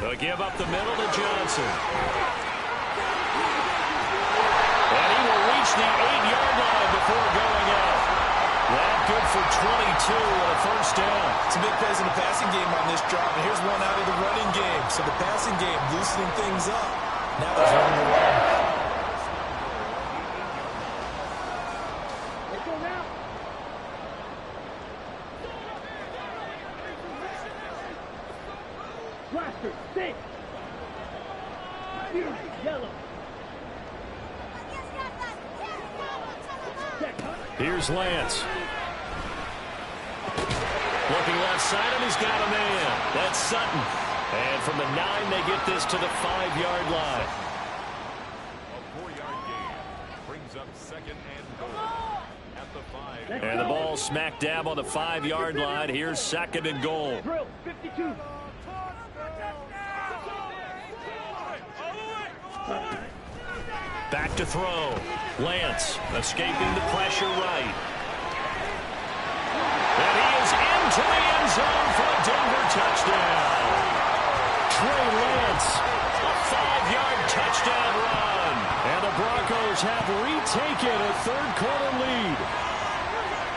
[SPEAKER 1] They'll give up the middle to Johnson. And he will reach the 8-yard line before going out. That good for 22 and a 1st down.
[SPEAKER 3] Some big plays in the passing game on this drive, and here's one out of the running game. So the passing game loosening things up. Now there's running the line.
[SPEAKER 1] Here's Lance. Looking left side, and he's got a man. That's Sutton. And from the 9, they get this to the 5-yard line.
[SPEAKER 5] A 4-yard gain brings brings up second and goal at the 5.
[SPEAKER 1] And the ball smack dab on the 5-yard line. Here's second and goal.
[SPEAKER 2] Drill, 52.
[SPEAKER 1] Back to throw. Lance escaping the pressure right. And he is into the end zone for a Denver touchdown. Trey Lance, a 5-yard touchdown run. And the Broncos have retaken a third-quarter lead.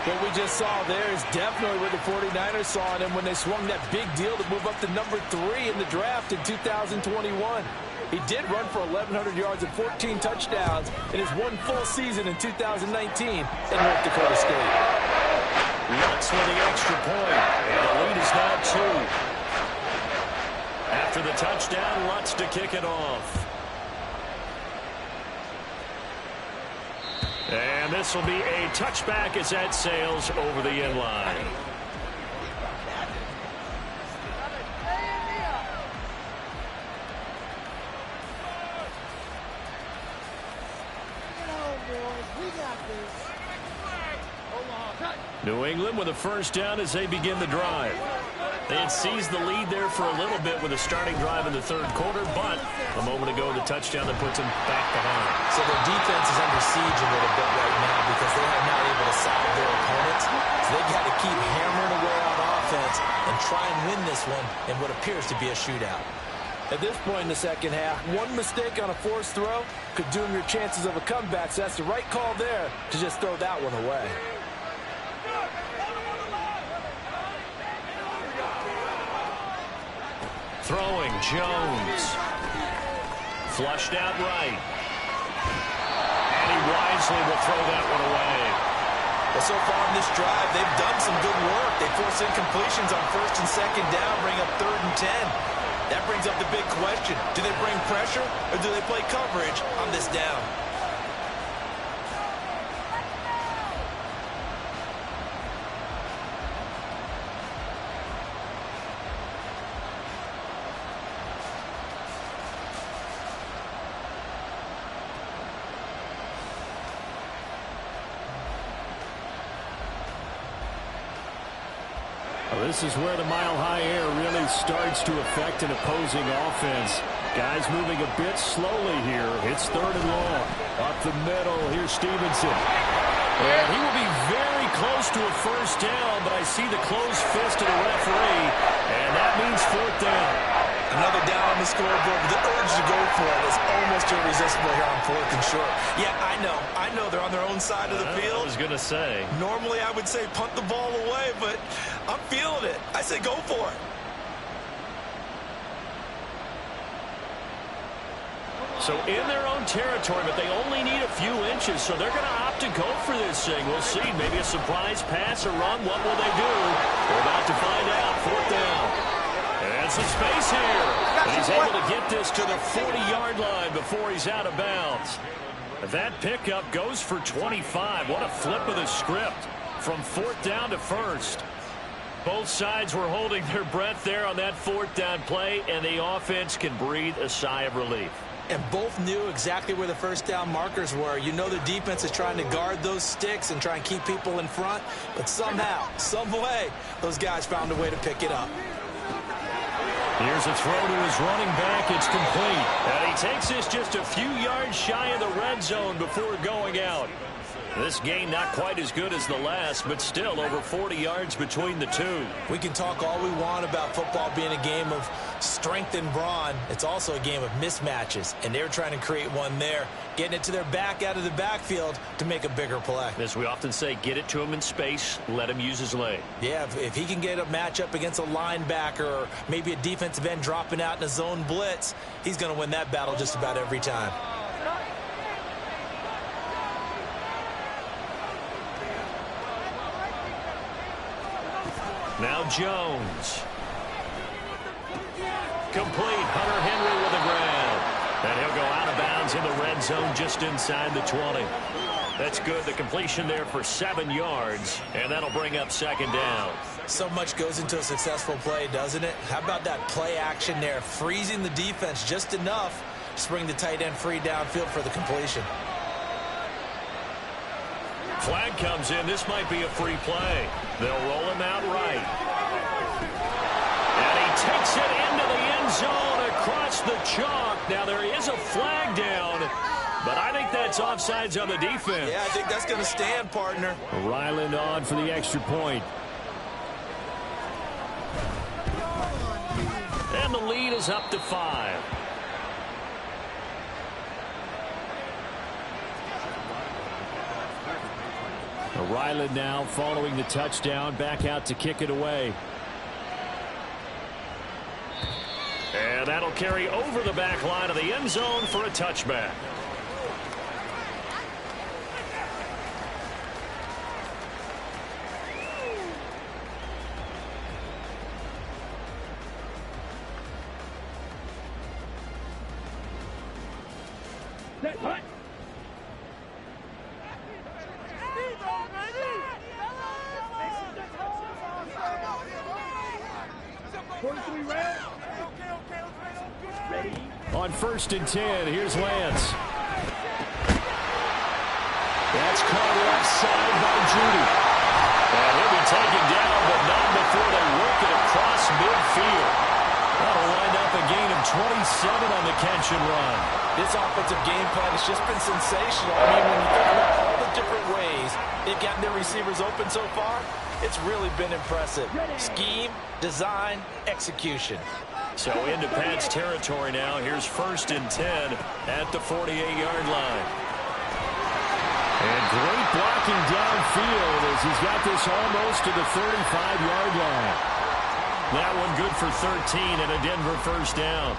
[SPEAKER 3] What we just saw there is definitely what the 49ers saw in him when they swung that big deal to move up to number 3 in the draft in 2021. He did run for 1,100 yards and 14 touchdowns in his one full season in 2019 in North Dakota State.
[SPEAKER 1] Lutz for the extra point, and the lead is now 2. After the touchdown, Lutz to kick it off. And this will be a touchback as that sails over the end line. New England with a first down as they begin the drive. They had seized the lead there for a little bit with a starting drive in the third quarter, but a moment ago the touchdown that puts them back behind.
[SPEAKER 3] So their defense is under siege a little bit right now because they are not able to solve their opponents. So they've got to keep hammering away on offense and try and win this one in what appears to be a shootout. At this point in the second half, one mistake on a forced throw could doom your chances of a comeback, so that's the right call there to just throw that one away.
[SPEAKER 1] Throwing, Jones. Flushed out right. And he wisely will throw that one away.
[SPEAKER 3] Well, so far in this drive, they've done some good work. They force incompletions on first and second down, bring up 3rd and 10. That brings up the big question. Do they bring pressure or do they play coverage on this down?
[SPEAKER 4] This is where the mile-high air really starts to affect an opposing offense. Guys moving a bit slowly here. It's 3rd and long. Up the middle, here's Stevenson. And he will be very close to a first down, but I see the closed fist of the referee, and that means 4th down.
[SPEAKER 3] Another down on the scoreboard, but the urge to go for it is almost irresistible here on 4th and short. Yeah, I know they're on their own side of the field.
[SPEAKER 1] I was going to say.
[SPEAKER 3] Normally I would say punt the ball away, but I'm feeling it. I say go for it.
[SPEAKER 1] So in their own territory, but they only need a few inches, so they're going to opt to go for this thing. We'll see. Maybe a surprise pass or run. What will they do? We're about to find out. 4th down. And some space here. And he's able to get this to the 40-yard line before he's out of bounds. That pickup goes for 25. What a flip of the script from 4th down to 1st. Both sides were holding their breath there on that 4th down play, and the offense can breathe a sigh of relief.
[SPEAKER 3] And both knew exactly where the first down markers were. You know the defense is trying to guard those sticks and try and keep people in front, but somehow, some way, those guys found a way to pick it up.
[SPEAKER 1] Here's a throw to his running back. It's complete. And he takes this just a few yards shy of the red zone before going out. This game not quite as good as the last, but still over 40 yards between the two.
[SPEAKER 3] We can talk all we want about football being a game of strength and brawn. It's also a game of mismatches, and they're trying to create one there, getting it to their back out of the backfield to make a bigger play.
[SPEAKER 1] As we often say, get it to him in space, let him use his leg.
[SPEAKER 3] Yeah, if he can get a matchup against a linebacker or maybe a defensive end dropping out in a zone blitz, he's going to win that battle just about every time.
[SPEAKER 1] Now Jones. Complete. Hunter Henry with a grab. And he'll go out of bounds in the red zone just inside the 20. That's good. The completion there for 7 yards. And that'll bring up 2nd down.
[SPEAKER 3] So much goes into a successful play, doesn't it? How about that play action there? Freezing the defense just enough to bring the tight end free downfield for the completion.
[SPEAKER 1] Flag comes in. This might be a free play. They'll roll him out right. And he takes it into the end zone across the chalk. Now there is a flag down, but I think that's offsides on the defense.
[SPEAKER 3] Yeah, I think that's going to stand, partner.
[SPEAKER 4] Ryland on for the extra point.
[SPEAKER 1] And the lead is up to 5.
[SPEAKER 4] Ryland now following the touchdown, back out to kick it away.
[SPEAKER 1] And that'll carry over the back line of the end zone for a touchback.
[SPEAKER 4] On 1st and 10, here's Lance. That's caught left side by Judy.
[SPEAKER 1] And he'll be taken down, but not before they work it across midfield. That'll wind up a gain of 27 on the catch and run.
[SPEAKER 3] This offensive game plan has just been sensational. I mean, when you think about all the different ways they've gotten their receivers open so far, it's really been impressive. Scheme, design, execution.
[SPEAKER 1] So into Pat's territory now. Here's 1st and 10 at the 48-yard line.
[SPEAKER 4] And great blocking downfield as he's got this almost to the 35-yard line.
[SPEAKER 1] That one good for 13 and a Denver first down.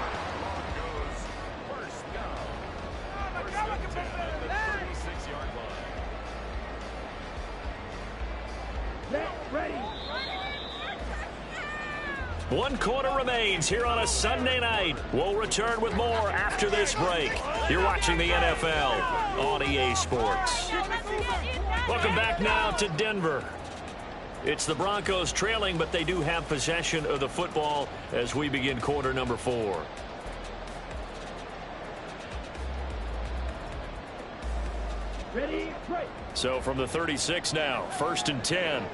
[SPEAKER 1] One quarter remains here on a Sunday night. We'll return with more after this break. You're watching the NFL on EA Sports. Welcome back now to Denver. It's the Broncos trailing, but they do have possession of the football as we begin quarter number 4.
[SPEAKER 2] Ready, right.
[SPEAKER 1] So from the 36 now, 1st and 10.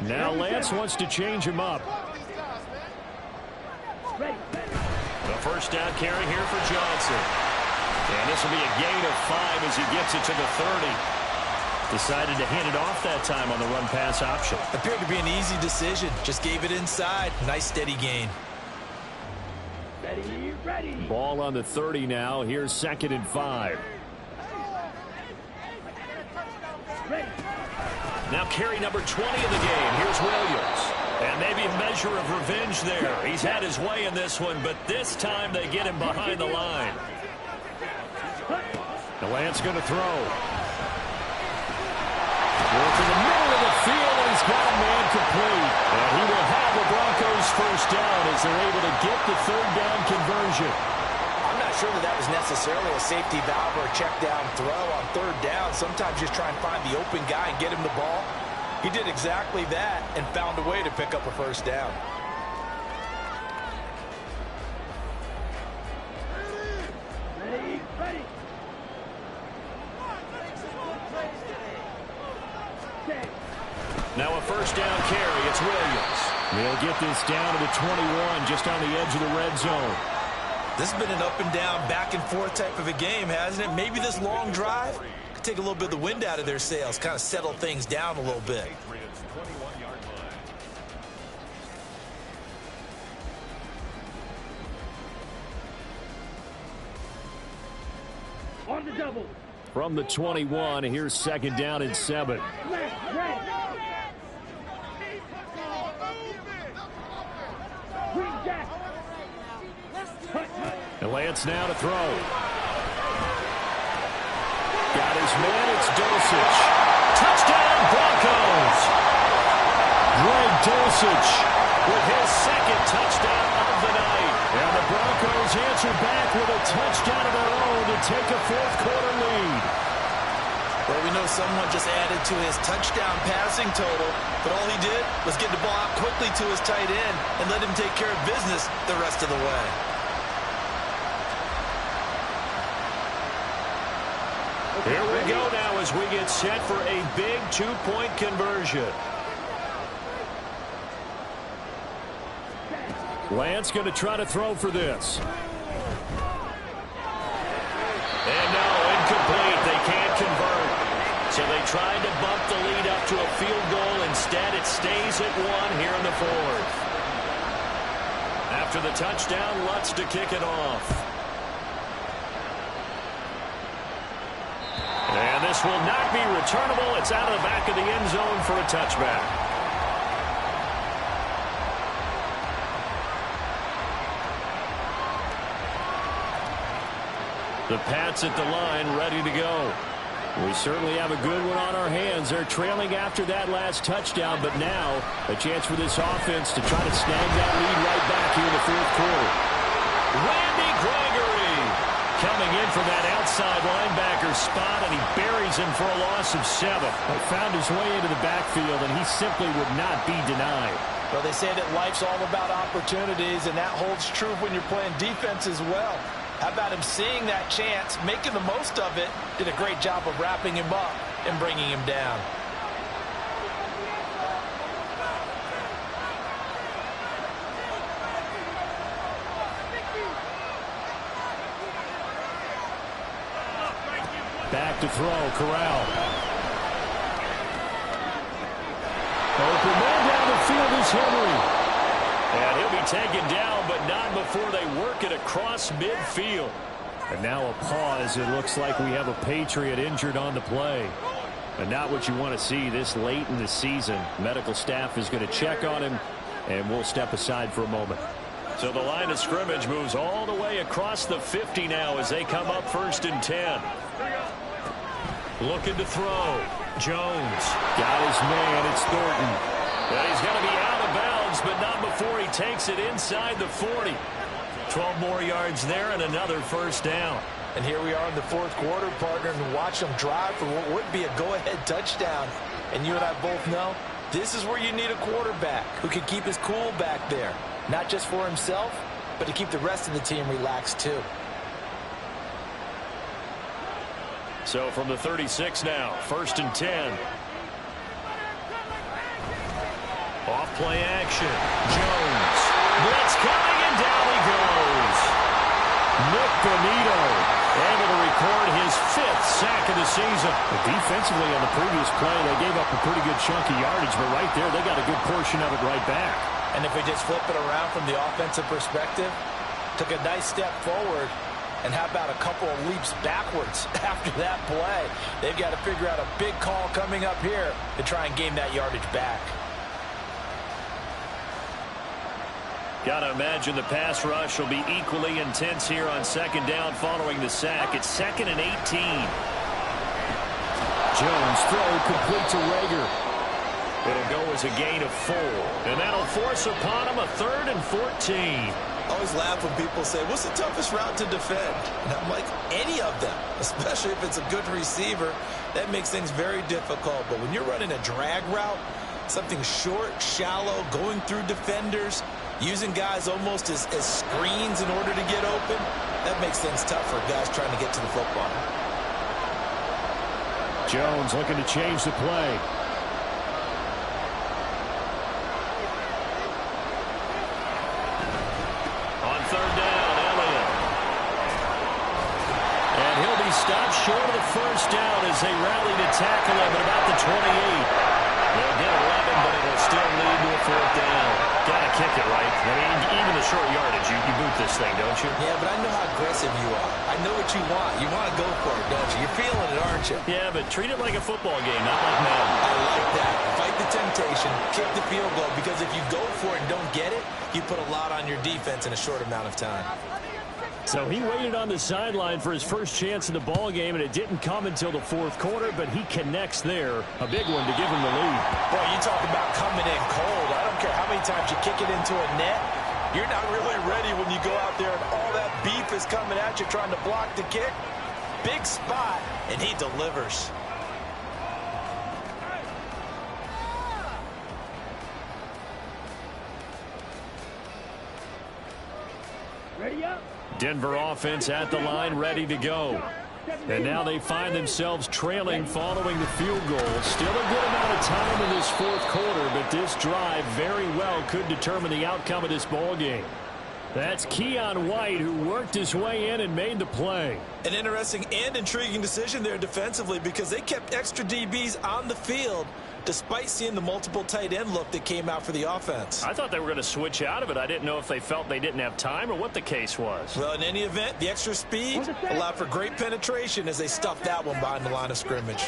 [SPEAKER 4] Now Lance wants to change him up.
[SPEAKER 1] The first down carry here for Johnson. And this will be a gain of 5 as he gets it to the 30. Decided to hand it off that time on the run-pass option.
[SPEAKER 3] Appeared to be an easy decision. Just gave it inside. Nice steady gain.
[SPEAKER 2] Ready, ready.
[SPEAKER 4] Ball on the 30 now. Here's 2nd and 5.
[SPEAKER 2] Ready.
[SPEAKER 1] Now carry number 20 in the game. Here's Williams. And maybe a measure of revenge there. He's had his way in this one, but this time they get him behind the line.
[SPEAKER 4] The Lance going to throw. Well, to the middle of the field, and he's got a man complete. And he will have the Broncos first down as they're able to get the 3rd down conversion.
[SPEAKER 3] I'm not sure that was necessarily a safety valve or a check down throw on 3rd down. Sometimes just try and find the open guy and get him the ball. He did exactly that and found a way to pick up a first down.
[SPEAKER 2] Ready, ready.
[SPEAKER 1] Now a first down carry. It's Williams.
[SPEAKER 4] They'll get this down to the 21, just on the edge of the red zone.
[SPEAKER 3] This has been an up and down, back and forth type of a game, hasn't it? Maybe this long drive could take a little bit of the wind out of their sails, kind of settle things down a little bit.
[SPEAKER 5] Patriots 21-yard line.
[SPEAKER 2] On the double.
[SPEAKER 4] From the 21, here's 2nd down and 7.
[SPEAKER 2] Left, right. Green jack.
[SPEAKER 4] And Lance now to throw. Got his man, it's Dulcich.
[SPEAKER 1] Touchdown, Broncos!
[SPEAKER 4] Greg Dulcich
[SPEAKER 1] With his 2nd touchdown of the night.
[SPEAKER 4] And the Broncos answer back with a touchdown of their own to take a 4th quarter lead.
[SPEAKER 3] Well, we know someone just added to his touchdown passing total, but all he did was get the ball out quickly to his tight end and let him take care of business the rest of the way.
[SPEAKER 1] Here we go now as we get set for a big two-point conversion. Lance going to try to throw for this. And no, incomplete. They can't convert. So they tried to bump the lead up to a field goal. Instead, it stays at 1 here in the fourth. After the touchdown, Lutz to kick it off. And this will not be returnable. It's out of the back of the end zone for a touchback. The Pats at the line, ready to go. We certainly have a good one on our hands. They're trailing after that last touchdown, but now a chance for this offense to try to snag that lead right back here in the fourth quarter. Randy Gregory coming in from that outside linebacker spot, and he buries him for a loss of 7. He found his way into the backfield, and he simply would not be denied.
[SPEAKER 3] Well, they say that life's all about opportunities, and that holds true when you're playing defense as well. How about him seeing that chance, making the most of it, did a great job of wrapping him up and bringing him down.
[SPEAKER 1] Back to throw, Corral. Open man down the field is Henry. And he'll be taken down, but not before they work it across midfield. And now a pause. It looks like we have a Patriot injured on the play. And not what you want to see this late in the season. Medical staff is going to check on him, and we'll step aside for a moment. So the line of scrimmage moves all the way across the 50 now as they come up 1st and 10. Looking to throw. Jones. Got his man. It's Thornton. And he's going to be out of bounds, but not before he takes it inside the 40. 12 more yards there and another first down.
[SPEAKER 3] And here we are in the fourth quarter, partner, and watch them drive for what would be a go-ahead touchdown. And you and I both know this is where you need a quarterback who can keep his cool back there. Not just for himself, but to keep the rest of the team relaxed too.
[SPEAKER 1] So from the 36 now, 1st and 10. Off play action. Jones. Blitz coming, and down he goes. Nick Bonito able to record his 5th sack of the season. Defensively on the previous play, they gave up a pretty good chunk of yardage, but right there they got a good portion of it right back.
[SPEAKER 3] And if we just flip it around from the offensive perspective, took a nice step forward, and how about a couple of leaps backwards after that play? They've got to figure out a big call coming up here to try and gain that yardage back.
[SPEAKER 1] Got to imagine the pass rush will be equally intense here on 2nd down following the sack. It's 2nd and 18. Jones throw complete to Rager. It'll go as a gain of 4. And that'll force upon him a 3rd and 14.
[SPEAKER 3] I always laugh when people say, what's the toughest route to defend? And I'm like, any of them, especially if it's a good receiver. That makes things very difficult. But when you're running a drag route, something short, shallow, going through defenders, using guys almost as screens in order to get open, that makes things tough for guys trying to get to the football.
[SPEAKER 1] Jones looking to change the play. On 3rd down, Elliott. And he'll be stopped short of the first down as they rally to tackle him at about the 28. They'll get 11, but it'll still lead to a 4th down. Got to kick it, right? I mean, even the short yardage, you boot this thing, don't you?
[SPEAKER 3] Yeah, but I know how aggressive you are. I know what you want. You want to go for it, don't you? You're feeling it, aren't you?
[SPEAKER 1] Yeah, but treat it like a football game, not like Madden.
[SPEAKER 3] I like that. Fight the temptation. Kick the field goal, because if you go for it and don't get it, you put a lot on your defense in a short amount of time.
[SPEAKER 1] So he waited on the sideline for his first chance in the ball game, and it didn't come until the 4th quarter, but he connects there. A big one to give him the lead.
[SPEAKER 3] Boy, you talk about coming in cold. I don't care how many times you kick it into a net. You're not really ready when you go out there and all that beef is coming at you trying to block the kick. Big spot, and he delivers.
[SPEAKER 2] Ready up.
[SPEAKER 1] Denver offense at the line, ready to go. And now they find themselves trailing following the field goal. Still a good amount of time in this fourth quarter, but this drive very well could determine the outcome of this ball game. That's Keon White, who worked his way in and made the play.
[SPEAKER 3] An interesting and intriguing decision there defensively, because they kept extra DBs on the field despite seeing the multiple tight end look that came out for the offense.
[SPEAKER 1] I thought they were going to switch out of it. I didn't know if they felt they didn't have time or what the case was.
[SPEAKER 3] Well, in any event, the extra speed allowed for great penetration as they stuffed that one behind the line of scrimmage.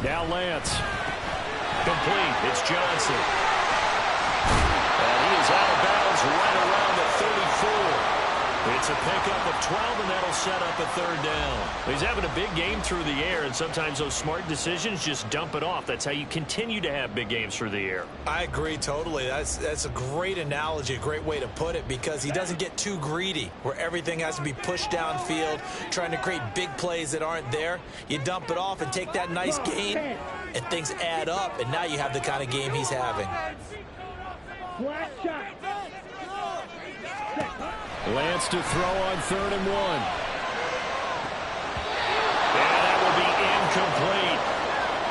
[SPEAKER 1] Now Lance. Complete. It's Johnson. And he is out of bounds right around the 34. It's a pickup of 12, and that'll set up a third down. He's having a big game through the air, and sometimes those smart decisions just dump it off. That's how you continue to have big games through the air.
[SPEAKER 3] I agree totally. That's a great analogy, a great way to put it, because he doesn't get too greedy where everything has to be pushed downfield, trying to create big plays that aren't there. You dump it off and take that nice gain, and things add up, and now you have the kind of game he's having.
[SPEAKER 1] Lance to throw on 3rd and 1. And that will be incomplete.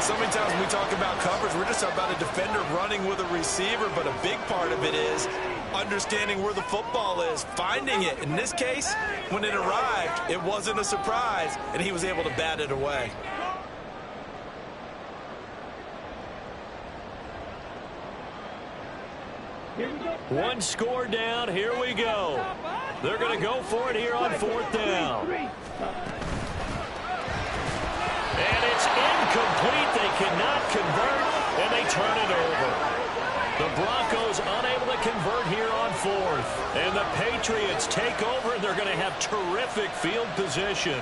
[SPEAKER 3] So many times when we talk about coverage, we're just about a defender running with a receiver, but a big part of it is understanding where the football is, finding it. In this case, when it arrived, it wasn't a surprise, and he was able to bat it away.
[SPEAKER 1] One score down. Here we go. They're going to go for it here on 4th down. And it's incomplete. They cannot convert, and they turn it over. The Broncos unable to convert here on 4th. And the Patriots take over, and they're going to have terrific field position.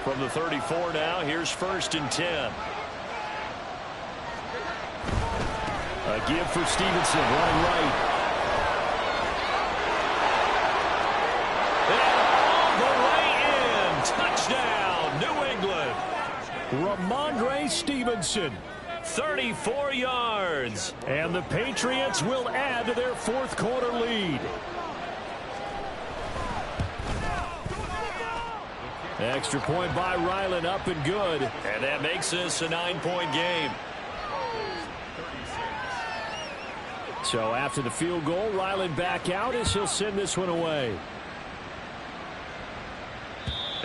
[SPEAKER 1] From the 34 now, here's 1st and 10. A give for Stevenson, running right. And all the way in. Touchdown, New England. Ramondre Stevenson, 34 yards. And the Patriots will add to their fourth quarter lead. Extra point by Ryland, up and good. And that makes this a 9-point game. So after the field goal, Ryland back out as he'll send this one away.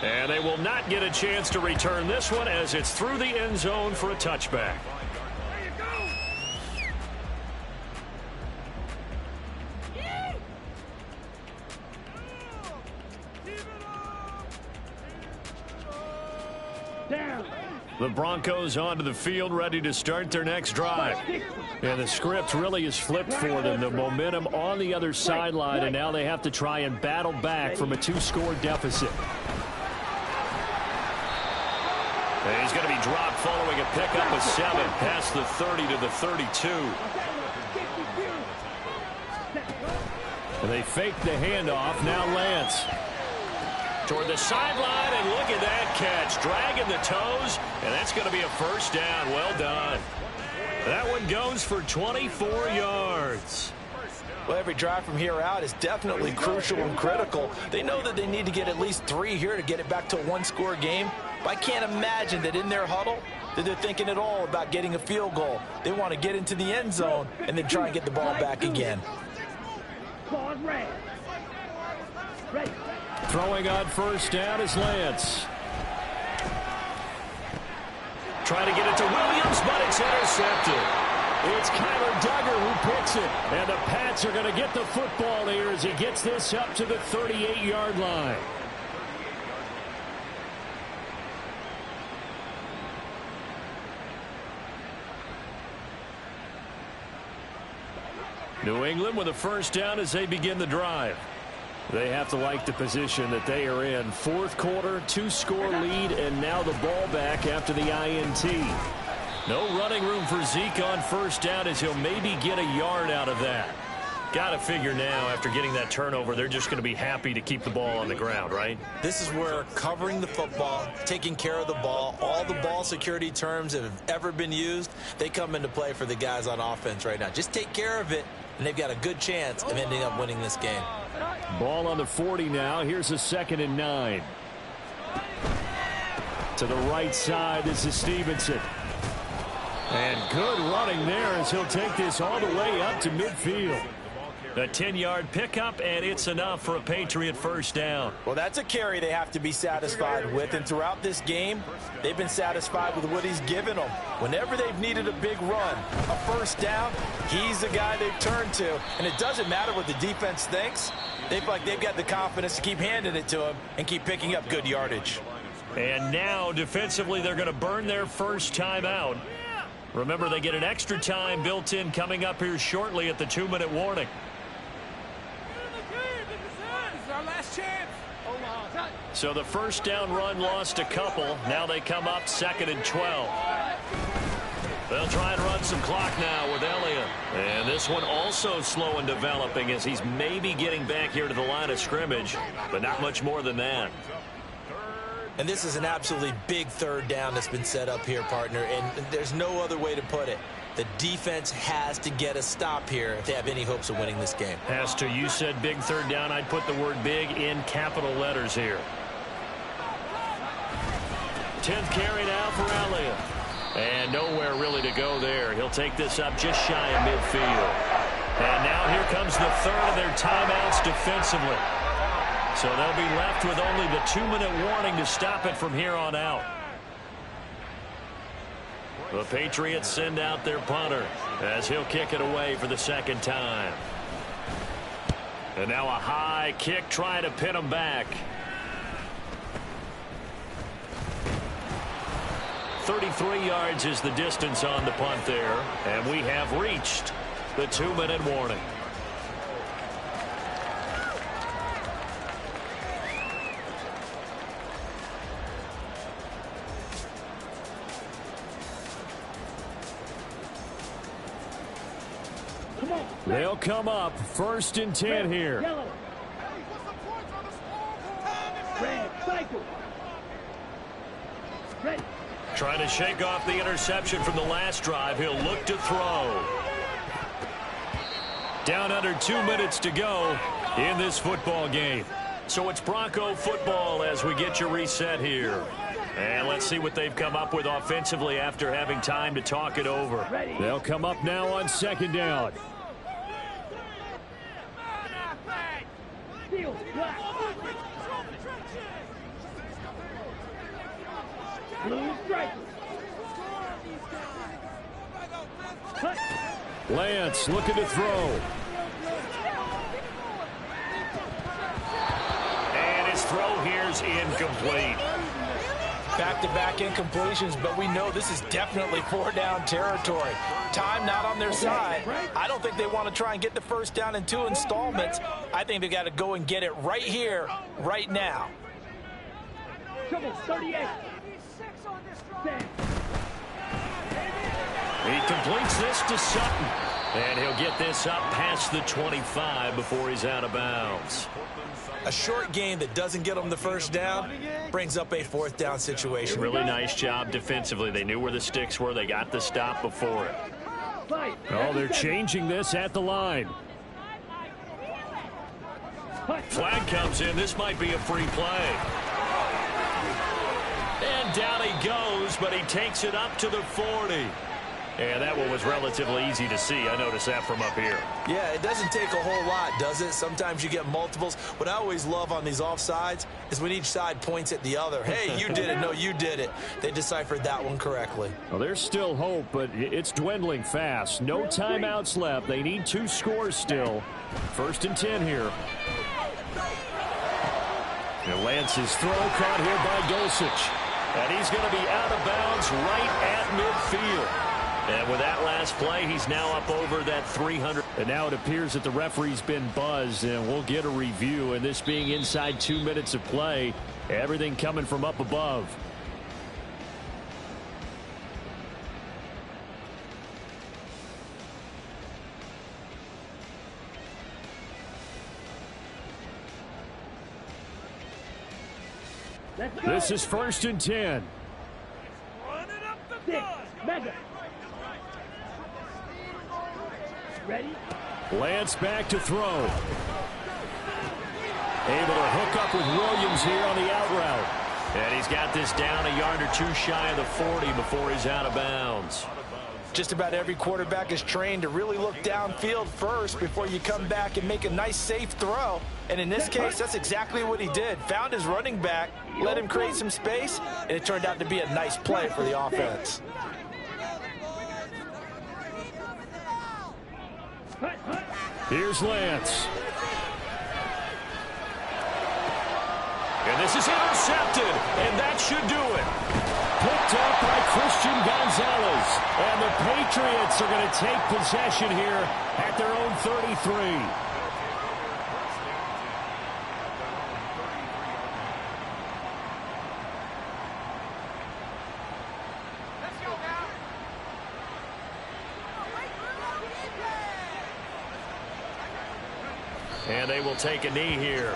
[SPEAKER 1] And they will not get a chance to return this one as it's through the end zone for a touchback. The Broncos onto the field, ready to start their next drive. And the script really is flipped for them. The momentum on the other sideline, and now they have to try and battle back from a 2-score deficit. And he's going to be dropped following a pickup of 7 past the 30 to the 32. And they fake the handoff. Now Lance toward the sideline, and look at that catch. Dragging the toes, and that's going to be a first down. Well done. That one goes for 24 yards.
[SPEAKER 3] Well, every drive from here out is definitely crucial and critical. They know that they need to get at least 3 here to get it back to a 1-score game. But I can't imagine that in their huddle that they're thinking at all about getting a field goal. They want to get into the end zone and then try and get the ball back again.
[SPEAKER 1] Throwing on first down is Lance. Trying to get it to Williams, but it's intercepted. It's Kyler Duggar who picks it. And the Pats are going to get the football here as he gets this up to the 38-yard line. New England with a first down as they begin the drive. They have to like the position that they are in. Fourth quarter, 2-score lead, and now the ball back after the INT. No running room for Zeke on first down as he'll maybe get a yard out of that. Got to figure now, after getting that turnover, they're just going to be happy to keep the ball on the ground, right?
[SPEAKER 3] This is where covering the football, taking care of the ball, all the ball security terms that have ever been used, they come into play for the guys on offense right now. Just take care of it, and they've got a good chance of ending up winning this game.
[SPEAKER 4] Ball on the 40 now. Here's a 2nd and 9. To the right side, this is Stevenson. And good running there as he'll take this all the way up to midfield.
[SPEAKER 1] A 10-yard pickup, and it's enough for a Patriot first down.
[SPEAKER 3] Well, that's a carry they have to be satisfied with, and throughout this game, they've been satisfied with what he's given them. Whenever they've needed a big run, a first down, he's the guy they've turned to. And it doesn't matter what the defense thinks. They feel like they've got the confidence to keep handing it to him and keep picking up good yardage.
[SPEAKER 1] And now, defensively, they're going to burn their first time out. Remember, they get an extra time built in coming up here shortly at the 2-minute warning. So the first down run lost a couple. Now they come up 2nd and 12. They'll try and run some clock now with Elliott. And this one also slow in developing as he's maybe getting back here to the line of scrimmage, but not much more than that.
[SPEAKER 3] And this is an absolutely big third down that's been set up here, partner, and there's no other way to put it. The defense has to get a stop here if they have any hopes of winning this game.
[SPEAKER 1] Has to. You said big third down. I'd put the word big in capital letters here. 10th carry now for Elliott. And nowhere really to go there. He'll take this up just shy of midfield. And now here comes the third of their timeouts defensively. So they'll be left with only the 2-minute warning to stop it from here on out. The Patriots send out their punter as he'll kick it away for the second time. And now a high kick trying to pin him back. 33 yards is the distance on the punt there. And we have reached the 2-minute warning.
[SPEAKER 4] They'll come up 1st and 10 here.
[SPEAKER 1] Trying to shake off the interception from the last drive. He'll look to throw. Down under 2 minutes to go in this football game. So it's Bronco football as we get your reset here. And let's see what they've come up with offensively after having time to talk it over.
[SPEAKER 4] They'll come up now on 2nd down. Lance looking to throw.
[SPEAKER 1] And his throw here's incomplete.
[SPEAKER 3] Back-to-back incompletions, but we know this is definitely 4-down territory. Time not on their side. I don't think they want to try and get the first down in 2 installments. I think they've got to go and get it right here, right now.
[SPEAKER 2] 38.
[SPEAKER 1] He completes this to Sutton. And he'll get this up past the 25 before he's out of bounds.
[SPEAKER 3] A short game that doesn't get them the first down brings up a 4th down situation.
[SPEAKER 1] Really nice job defensively. They knew where the sticks were. They got the stop before it.
[SPEAKER 4] Oh, they're changing this at the line.
[SPEAKER 1] Flag comes in. This might be a free play. And down he goes, but he takes it up to the 40. And that one was relatively easy to see. I noticed that from up here.
[SPEAKER 3] Yeah, it doesn't take a whole lot, does it? Sometimes you get multiples. What I always love on these offsides is when each side points at the other. Hey, you did it. No, you did it. They deciphered that one correctly.
[SPEAKER 4] Well, there's still hope, but it's dwindling fast. No timeouts left. They need 2 scores still. 1st and 10 here. And Lance's throw caught here by Dulcich.
[SPEAKER 1] And he's going to be out of bounds right at midfield. And with that last play, he's now up over that 300.
[SPEAKER 4] And now it appears that the referee's been buzzed, and we'll get a review. And this being inside 2 minutes of play, everything coming from up above.
[SPEAKER 1] This is 1st and 10.
[SPEAKER 2] Mega. Ready?
[SPEAKER 1] Lance back to throw. Able to hook up with Williams here on the out route. And he's got this down a yard or two shy of the 40 before he's out of bounds.
[SPEAKER 3] Just about every quarterback is trained to really look downfield first before you come back and make a nice, safe throw. And in this case, that's exactly what he did. Found his running back, let him create some space, and it turned out to be a nice play for the offense.
[SPEAKER 1] Here's Lance. And this is intercepted, and that should do it. Picked up by Christian Gonzalez. And the Patriots are going to take possession here at their own 33. And they will take a knee here.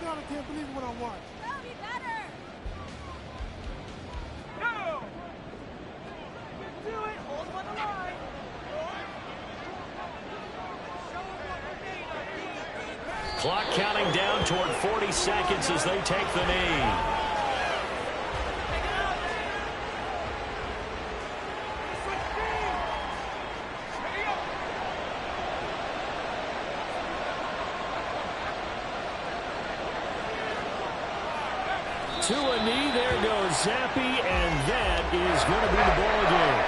[SPEAKER 7] I can't believe what I watched.
[SPEAKER 6] That'll be better.
[SPEAKER 2] Go! Do it. Hold on the line.
[SPEAKER 1] Clock counting down toward 40 seconds as they take the knee. To a knee, there goes Zappi, and that is going to be the ball game.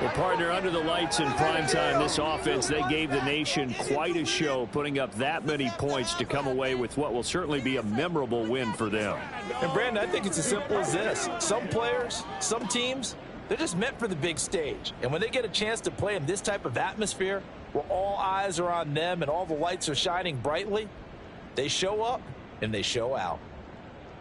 [SPEAKER 1] Well, partner, under the lights in primetime, this offense, they gave the nation quite a show, putting up that many points to come away with what will certainly be a memorable win for them.
[SPEAKER 3] And, Brandon, I think it's as simple as this. Some players, some teams, they're just meant for the big stage. And when they get a chance to play in this type of atmosphere, where all eyes are on them and all the lights are shining brightly, they show up and they show out.